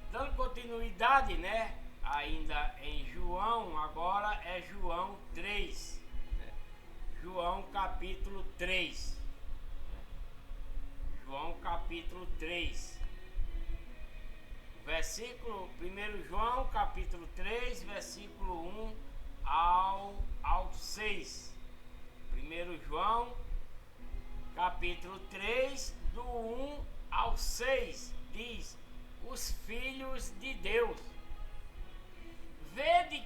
Dando continuidade, né? Ainda em João, agora é João 3, né? João capítulo 3, né? João capítulo 3, versículo 1 João capítulo 3, versículo 1 ao 6. 1 João capítulo 3, do 1 ao 6, diz: os filhos de Deus, vede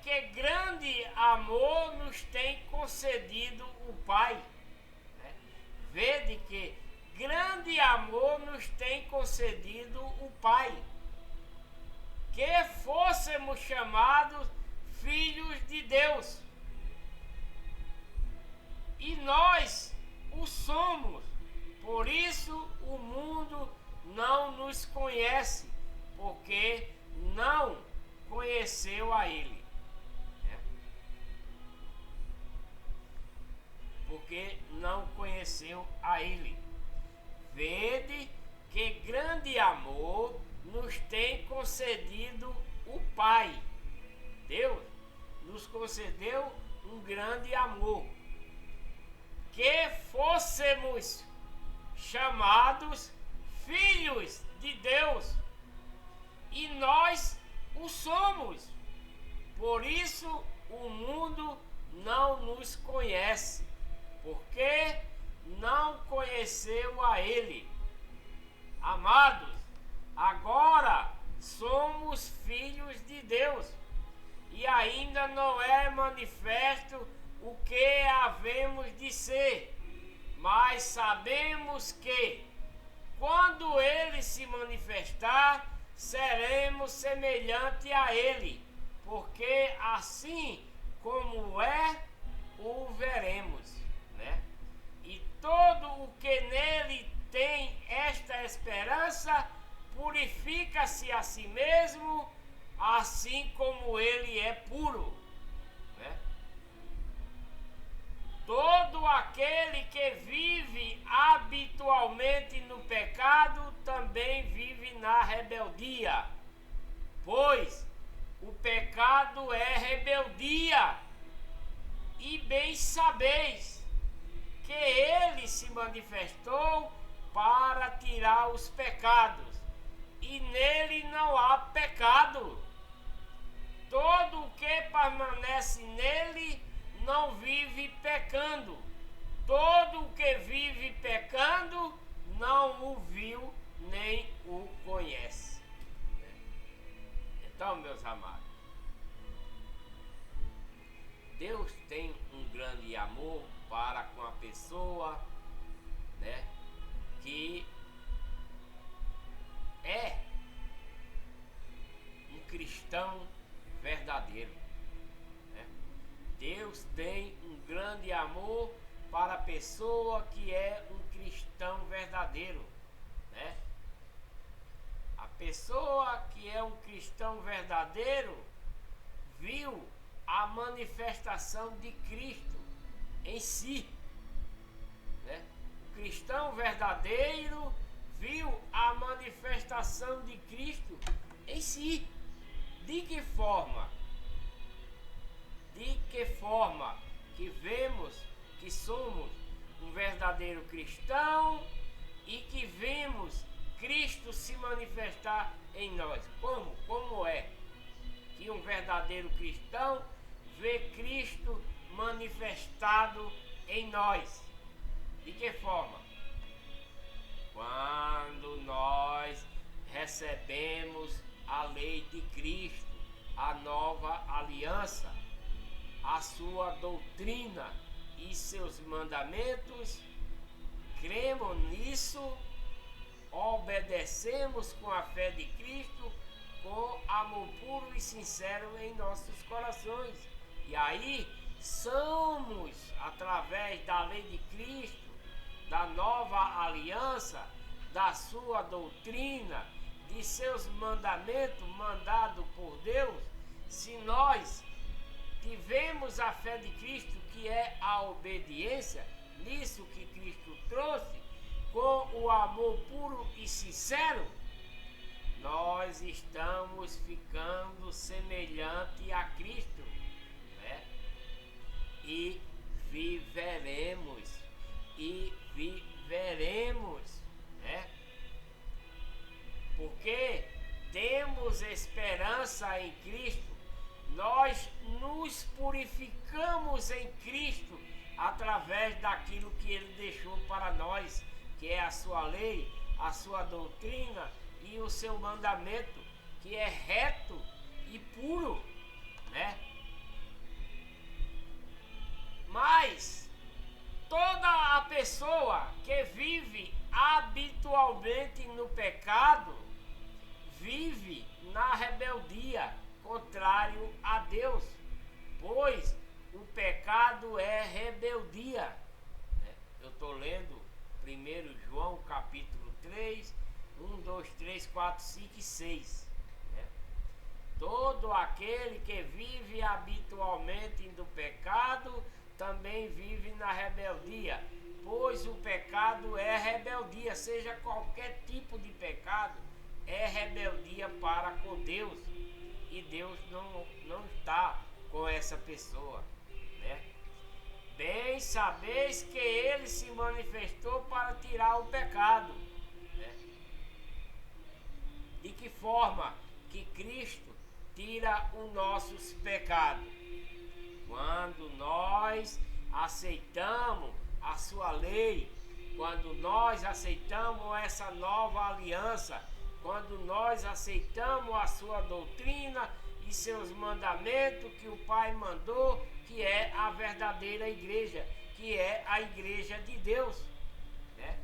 que grande amor nos tem concedido o Pai, né? Vede que grande amor nos tem concedido o Pai, que fôssemos chamados filhos de Deus, e nós o somos. Por isso o mundo não nos conhece, porque não conheceu a ele, né? Porque não conheceu a ele. Vede que grande amor nos tem concedido o Pai. Deus nos concedeu um grande amor, que fôssemos chamados filhos de Deus, e nós o somos. Por isso o mundo não nos conhece, porque não conheceu a ele. Amados, agora somos filhos de Deus, e ainda não é manifesto o que havemos de ser, mas sabemos que quando ele se manifestar, seremos semelhante a ele, porque assim como é, o veremos, né? E todo o que nele tem esta esperança, purifica-se a si mesmo, assim como ele é puro, né? Todo aquele que vive habitualmente no pecado também vive na rebeldia, pois o pecado é rebeldia, e bem sabeis que ele se manifestou para tirar os pecados, e nele não há pecado. Todo o que permanece nele não vive pecando. Todo o que vive pecando não o viu nem o conhece. Então, meus amados, Deus tem um grande amor para com a pessoa, né, que é um cristão verdadeiro, né? Deus tem um grande amor para a pessoa que é um cristão verdadeiro, né? A pessoa que é um cristão verdadeiro viu a manifestação de Cristo em si, né? O cristão verdadeiro viu a manifestação de Cristo em si. De que forma? De que forma que vemos que somos um verdadeiro cristão e que vemos Cristo se manifestar em nós? Como é que um verdadeiro cristão vê Cristo manifestado em nós? De que forma? Quando nós recebemos a lei de Cristo, a nova aliança, a sua doutrina e seus mandamentos, cremos nisso, obedecemos com a fé de Cristo, com amor puro e sincero em nossos corações. E aí somos, através da lei de Cristo, da nova aliança, da sua doutrina, de seus mandamentos mandados por Deus, se nós tivemos a fé de Cristo, que é a obediência, nisso que Cristo trouxe, com o amor puro e sincero, nós estamos ficando semelhante a Cristo, né? E viveremos, né? Porque temos esperança em Cristo, nós nos purificamos em Cristo através daquilo que Ele deixou para nós, que é a sua lei, a sua doutrina e o seu mandamento, que é reto e puro, né? Mas toda a pessoa que vive habitualmente no pecado vive na rebeldia, contrário a Deus, pois o pecado é rebeldia. Eu estou lendo 1 João capítulo 3, 1, 2, 3, 4, 5 e 6. Todo aquele que vive habitualmente no pecado também vive na rebeldia, pois o pecado é rebeldia, seja qualquer tipo de pecado, é rebeldia para com Deus, e Deus não está com essa pessoa, né? Bem sabeis que Ele se manifestou para tirar o pecado, né? De que forma que Cristo tira os nossos pecados? Quando nós aceitamos a sua lei, quando nós aceitamos essa nova aliança, quando nós aceitamos a sua doutrina e seus mandamentos que o Pai mandou, que é a verdadeira igreja, que é a igreja de Deus, né?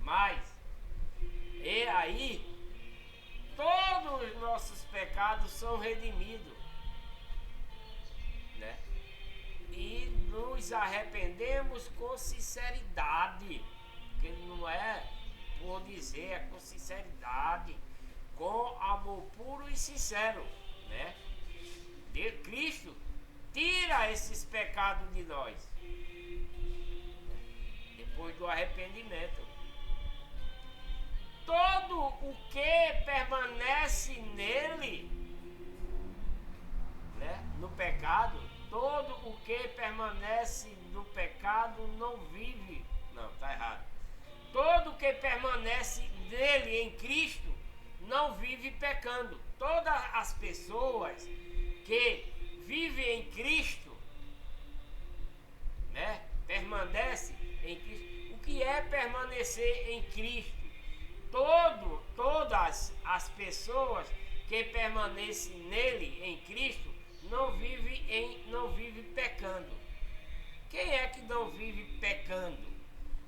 Mas, e aí, todos os nossos pecados são redimidos, né? E nos arrependemos com sinceridade, porque não é por dizer, é com sinceridade, com amor puro e sincero, né? Cristo tira esses pecados de nós, depois do arrependimento. Todo o que permanece nele, né, no pecado, todo o que permanece no pecado não vive. Não, está errado. Todo o que permanece nele, em Cristo, não vive pecando. Todas as pessoas que vivem em Cristo, né, permanece em Cristo. O que é permanecer em Cristo? Todas as pessoas que permanecem nele, em Cristo, não vive pecando. Quem é que não vive pecando?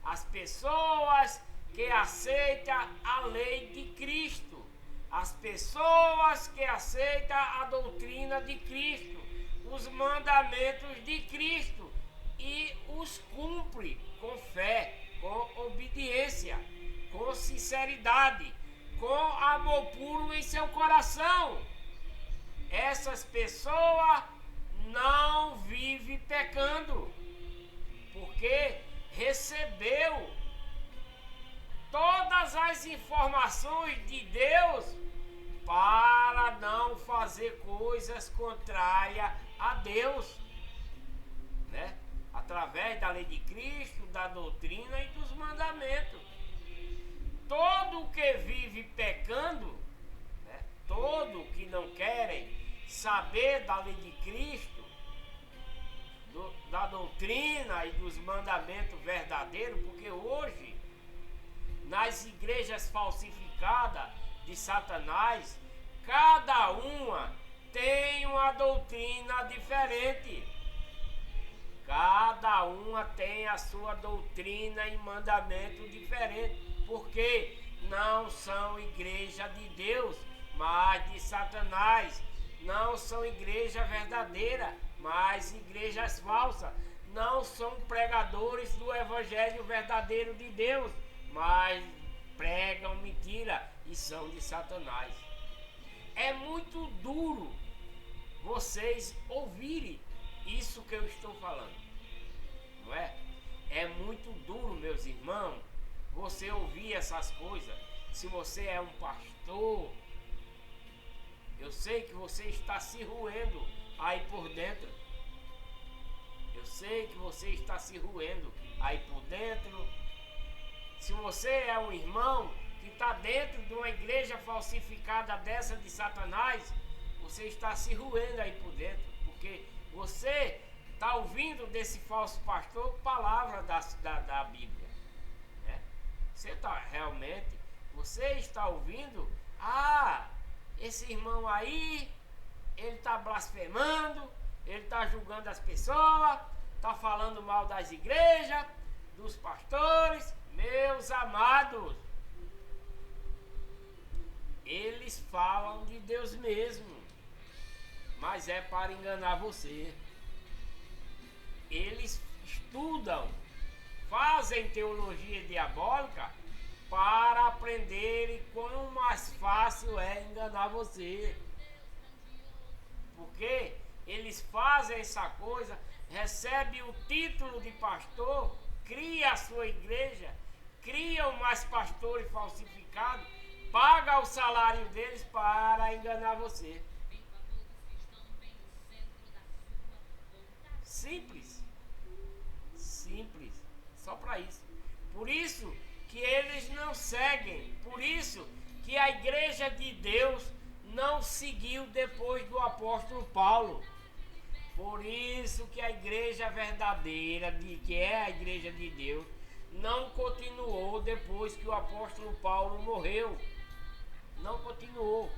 As pessoas que aceitam a lei de Cristo, as pessoas que aceitam a doutrina de Cristo, os mandamentos de Cristo e os cumpre com fé, com obediência, com sinceridade, com amor puro em seu coração. Essas pessoas não vivem pecando, porque recebeu todas as informações de Deus para não fazer coisas contrárias a Deus, né? Através da lei de Cristo, da doutrina e dos mandamentos. Todo que vive pecando, né? Todo que não querem saber da lei de Cristo, da doutrina e dos mandamentos verdadeiros, porque hoje nas igrejas falsificadas de Satanás, cada uma tem uma doutrina diferente. Cada uma tem a sua doutrina e mandamento diferente, porque não são igreja de Deus, mas de Satanás. Não são igreja verdadeira, mas igrejas falsas. Não são pregadores do evangelho verdadeiro de Deus, mas pregam mentira e são de Satanás. É muito duro vocês ouvirem isso que eu estou falando, não é? É muito duro, meus irmãos, você ouvir essas coisas. Se você é um pastor, eu sei que você está se roendo aí por dentro. Eu sei que você está se roendo aí por dentro. Se você é um irmão que está dentro de uma igreja falsificada dessa de Satanás, você está se roendo aí por dentro, porque você está ouvindo desse falso pastor palavra da Bíblia, né? Você está ouvindo, esse irmão aí, ele está blasfemando, ele está julgando as pessoas, está falando mal das igrejas, dos pastores. Meus amados, eles falam de Deus mesmo, mas é para enganar você. Eles estudam, fazem teologia diabólica para aprenderem quão mais fácil é enganar você. Porque eles fazem essa coisa, recebem o título de pastor, cria a sua igreja, criam mais pastores falsificados, paga o salário deles para enganar você. Simples, só para isso. Por isso que eles não seguem, por isso que a igreja de Deus não seguiu depois do apóstolo Paulo. Por isso que a igreja verdadeira, que é a igreja de Deus, não continuou depois que o apóstolo Paulo morreu. Não continuou.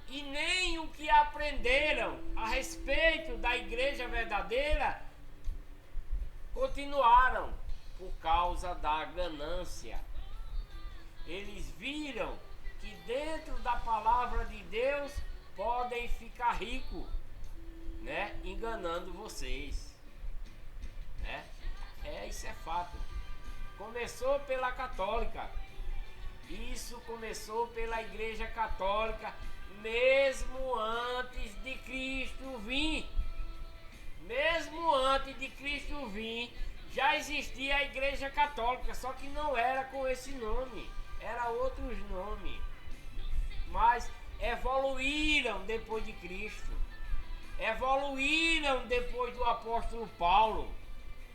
E nem o que aprenderam a respeito da igreja verdadeira continuaram por causa da ganância. Eles viram que dentro da palavra de Deus podem ficar ricos, né? Enganando vocês, né? Isso é fato. Começou pela católica. Isso começou pela igreja católica mesmo antes de Cristo vir. Mesmo antes de Cristo vir, já existia a Igreja Católica, só que não era com esse nome, era outros nomes. Mas evoluíram depois de Cristo, evoluíram depois do apóstolo Paulo,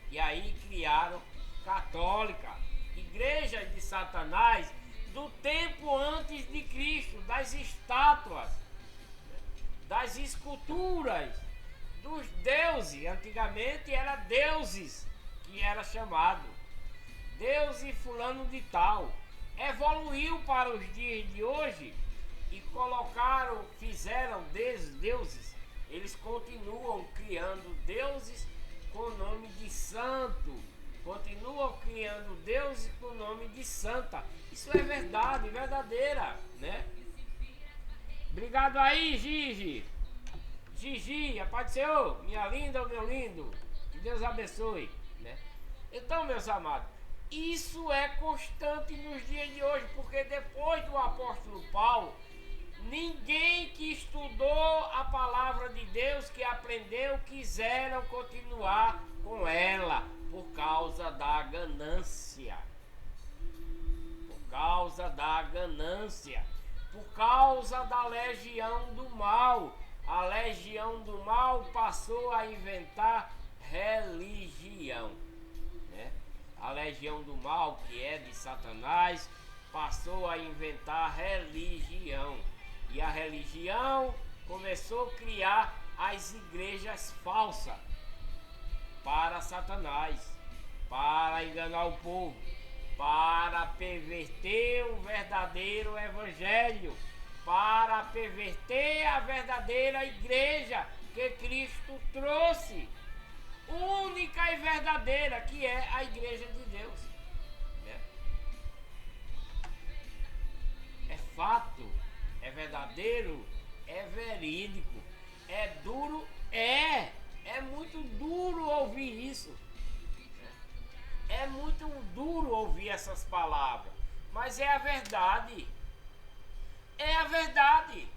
e aí criaram católica, igreja de Satanás, do tempo antes de Cristo, das estátuas, das esculturas, dos deuses. Antigamente era deuses que era chamado, Deus e fulano de tal. Evoluiu para os dias de hoje e colocaram, fizeram deuses. Eles continuam criando deuses com o nome de santo, continuam criando deuses com o nome de santa. Isso é verdade, verdadeira, né? Obrigado aí, Gigi. Gigi, a paz do Senhor, minha linda ou meu lindo, que Deus abençoe, né? Então, meus amados, isso é constante nos dias de hoje, porque depois do apóstolo Paulo, ninguém que estudou a palavra de Deus, que aprendeu, quiseram continuar com ela, por causa da ganância. Por causa da ganância, por causa da legião do mal. A legião do mal passou a inventar religião, né? A legião do mal, que é de Satanás, passou a inventar religião. E a religião começou a criar as igrejas falsas para Satanás, para enganar o povo, para perverter o verdadeiro evangelho, para perverter a verdadeira igreja que Cristo trouxe, única e verdadeira, que é a igreja de Deus, né? É fato, é verdadeiro, é verídico, é duro, é muito duro ouvir isso, é muito duro ouvir essas palavras, mas é a verdade. É a verdade,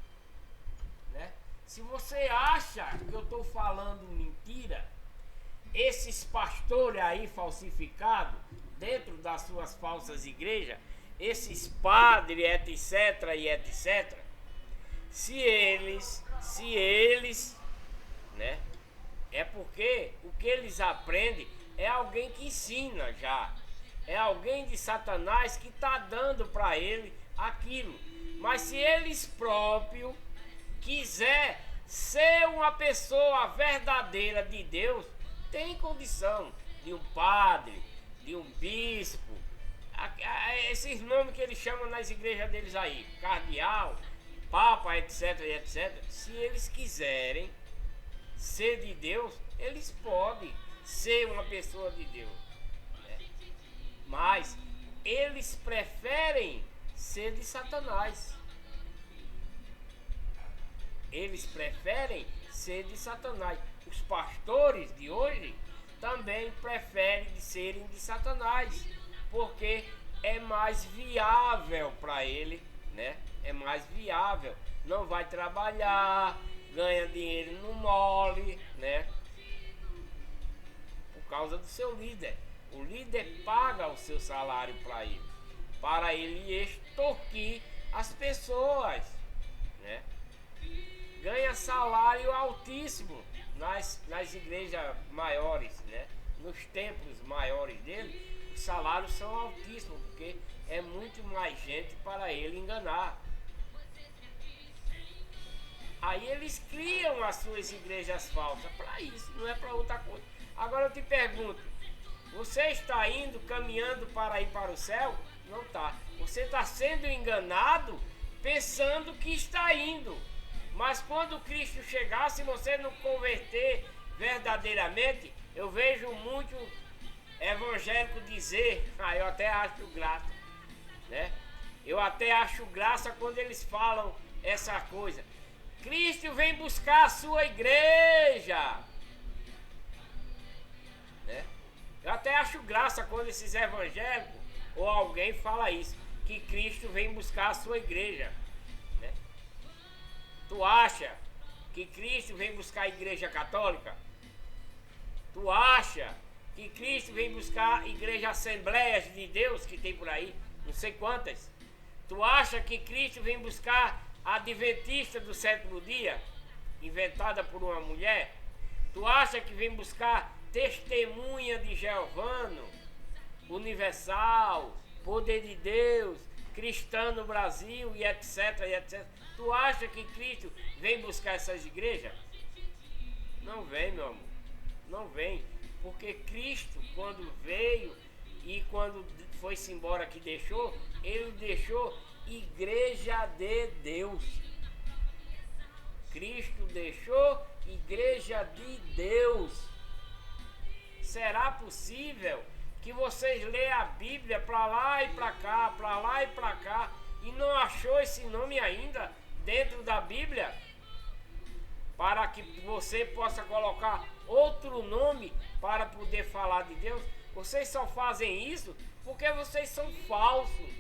né? Se você acha que eu estou falando mentira, esses pastores aí falsificados dentro das suas falsas igrejas, esses padres, etc e etc, se eles, né? É porque o que eles aprendem é alguém que ensina já, é alguém de Satanás que está dando para ele aquilo. Mas se eles próprios quiser ser uma pessoa verdadeira de Deus, tem condição de um padre, de um bispo, esses nomes que eles chamam nas igrejas deles aí, cardeal, papa, etc, etc. Se eles quiserem ser de Deus, eles podem ser uma pessoa de Deus, né? Mas eles preferem ser de Satanás. Eles preferem ser de Satanás. Os pastores de hoje também preferem serem de Satanás, porque é mais viável para ele, né? É mais viável. Não vai trabalhar, ganha dinheiro no mole, né? Por causa do seu líder. O líder paga o seu salário para ele extorquir as pessoas, né? Ganha salário altíssimo nas igrejas maiores, né? Nos templos maiores dele, os salários são altíssimos, porque é muito mais gente para ele enganar. Aí eles criam as suas igrejas falsas para isso, não é para outra coisa. Agora eu te pergunto, você está indo, caminhando para ir para o céu? Não está. Você está sendo enganado pensando que está indo. Mas quando Cristo chegar, se você não converter verdadeiramente, eu vejo muito evangélico dizer, eu até acho graça, né? Eu até acho graça quando eles falam essa coisa. Cristo vem buscar a sua igreja, né? Eu até acho graça quando esses evangélicos ou alguém fala isso, que Cristo vem buscar a sua igreja, né? Tu acha que Cristo vem buscar a igreja católica? Tu acha que Cristo vem buscar a igreja Assembleias de Deus que tem por aí? Não sei quantas. Tu acha que Cristo vem buscar a Adventista do sétimo dia, inventada por uma mulher? Tu acha que vem buscar Testemunha de Jeová, Universal, Poder de Deus, Cristã no Brasil e etc, e etc? Tu acha que Cristo vem buscar essas igrejas? Não vem, meu amor. Não vem. Porque Cristo, quando veio e quando foi-se embora que deixou, ele deixou igreja de Deus. Cristo deixou igreja de Deus. Será possível que vocês leiam a Bíblia para lá e para cá, para lá e para cá, e não achou esse nome ainda dentro da Bíblia? Para que você possa colocar outro nome para poder falar de Deus? Vocês só fazem isso porque vocês são falsos.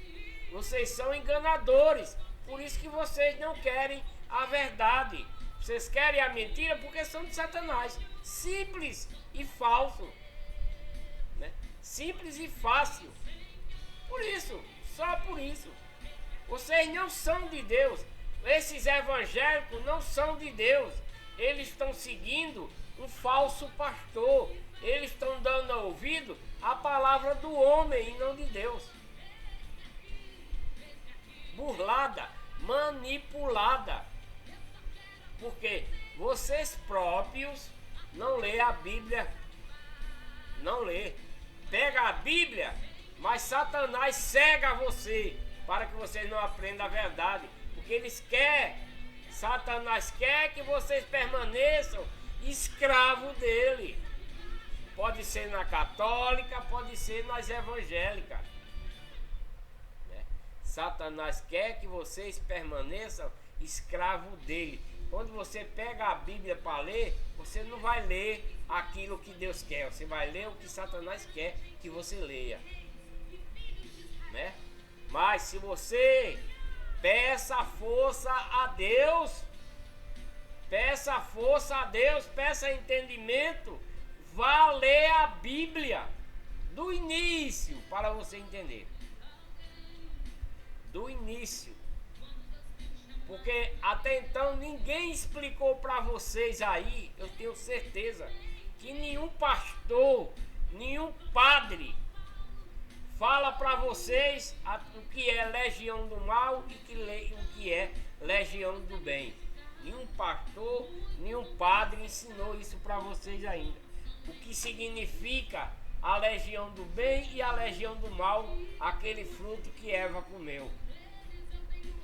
Vocês são enganadores. Por isso que vocês não querem a verdade. Vocês querem a mentira porque são de Satanás. Simples e falso. Né? Simples e fácil. Por isso, só por isso. Vocês não são de Deus. Esses evangélicos não são de Deus. Eles estão seguindo um falso pastor. Eles estão dando ouvido à palavra do homem e não de Deus. Burlada, manipulada. Porque vocês próprios não lêem a Bíblia. Não lê. Pega a Bíblia, mas Satanás cega você para que vocês não aprendam a verdade. Porque eles querem, Satanás quer que vocês permaneçam escravos dele. Pode ser na católica, pode ser nas evangélicas. Né? Satanás quer que vocês permaneçam escravos dele. Quando você pega a Bíblia para ler, você não vai ler aquilo que Deus quer. Você vai ler o que Satanás quer que você leia. Né? Mas se você peça força a Deus, peça força a Deus, peça entendimento, vá ler a Bíblia do início para você entender. Do início. Porque até então ninguém explicou para vocês aí, eu tenho certeza, que nenhum pastor, nenhum padre fala para vocês o que é legião do mal e o que é legião do bem. Nenhum pastor, nenhum padre ensinou isso para vocês ainda. O que significa a legião do bem e a legião do mal, aquele fruto que Eva comeu.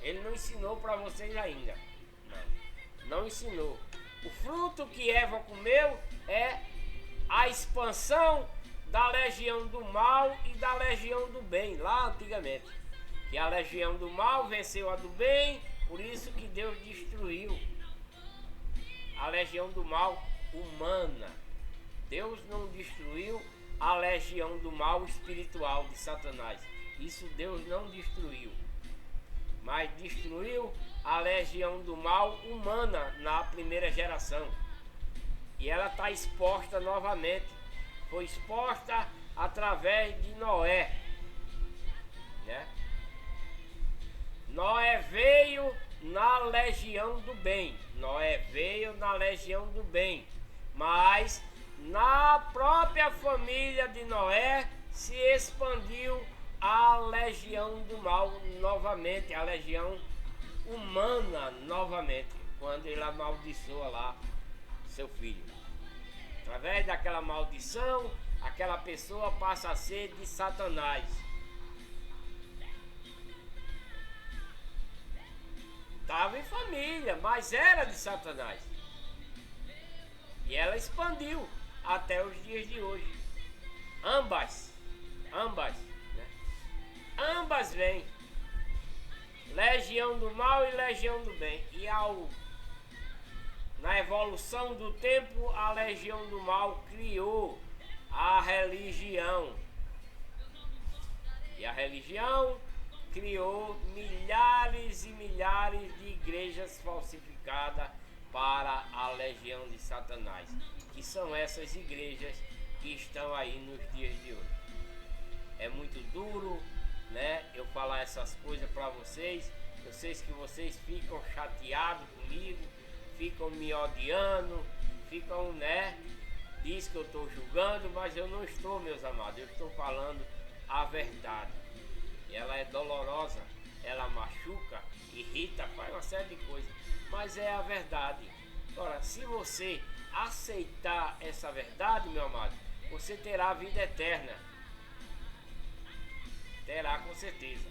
Ele não ensinou para vocês ainda. Não ensinou. O fruto que Eva comeu é a expansão da legião do mal e da legião do bem, lá antigamente. Que a legião do mal venceu a do bem, por isso que Deus destruiu a legião do mal humana. Deus não destruiu a legião do mal espiritual de Satanás. Isso Deus não destruiu. Mas destruiu a legião do mal humana na primeira geração. E ela está exposta novamente. Foi exposta através de Noé. Né? Noé veio na legião do bem. Noé veio na legião do bem. Mas na própria família de Noé se expandiu a legião do mal novamente, a legião humana novamente, quando ele amaldiçoa lá seu filho. Através daquela maldição, aquela pessoa passa a ser de Satanás. Estava em família, mas era de Satanás. E ela expandiu até os dias de hoje. Ambas, ambas vêm, legião do mal e legião do bem. E na evolução do tempo, a legião do mal criou a religião. E a religião criou milhares e milhares de igrejas falsificadas. dedicada para a legião de Satanás, que são essas igrejas que estão aí nos dias de hoje. É muito duro, né, eu falar essas coisas para vocês. Eu sei que vocês ficam chateados comigo, ficam me odiando, ficam, né, diz que eu estou julgando, mas eu não estou, meus amados. Eu estou falando a verdade. E ela é dolorosa, ela machuca, irrita, faz uma série de coisas, mas é a verdade. Agora, se você aceitar essa verdade, meu amado, você terá a vida eterna. Terá, com certeza.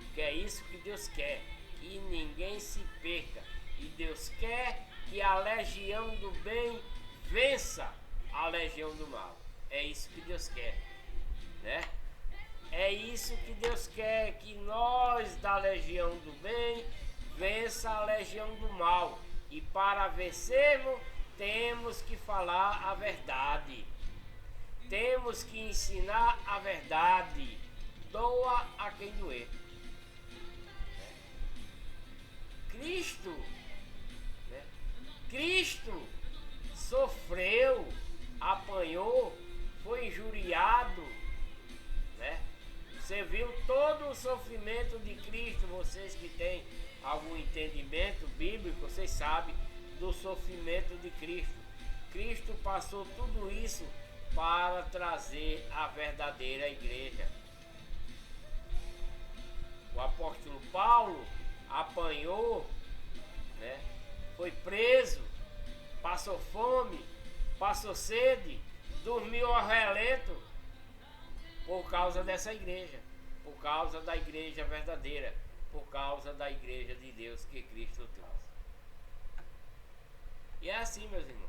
Porque é isso que Deus quer, que ninguém se perca. E Deus quer que a legião do bem vença a legião do mal. É isso que Deus quer, né? É isso que Deus quer, que nós da legião do bem vença a legião do mal. E para vencermos, temos que falar a verdade. Temos que ensinar a verdade. Doa a quem doer. Cristo, né? Cristo sofreu, apanhou, foi injuriado, né? Você viu todo o sofrimento de Cristo. Vocês que têm algum entendimento bíblico, vocês sabem do sofrimento de Cristo. Cristo passou tudo isso para trazer a verdadeira igreja. O apóstolo Paulo apanhou, né? Foi preso, passou fome, passou sede, dormiu ao relento por causa dessa igreja, por causa da igreja verdadeira, por causa da igreja de Deus que Cristo trouxe. E é assim, meus irmãos.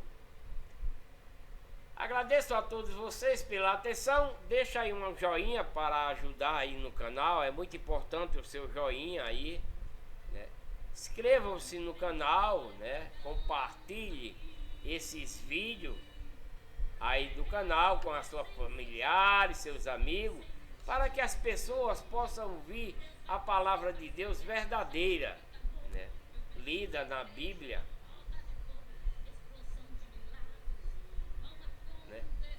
Agradeço a todos vocês pela atenção. Deixa aí um joinha para ajudar aí no canal. É muito importante o seu joinha aí, né? Inscrevam-se no canal, né? Compartilhe esses vídeos aí do canal com as suas familiares, seus amigos, para que as pessoas possam ouvir a palavra de Deus verdadeira, né? Lida na Bíblia.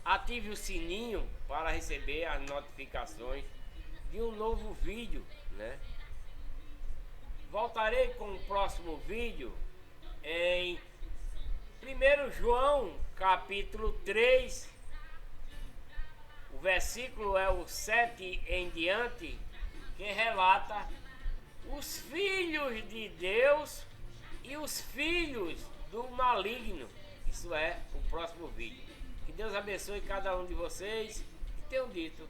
Ative o sininho para receber as notificações de um novo vídeo, né? Voltarei com o próximo vídeo em 1 João capítulo 3. O versículo é o 7 em diante, que relata os filhos de Deus e os filhos do maligno. Isso é o próximo vídeo. Que Deus abençoe cada um de vocês. E tenham dito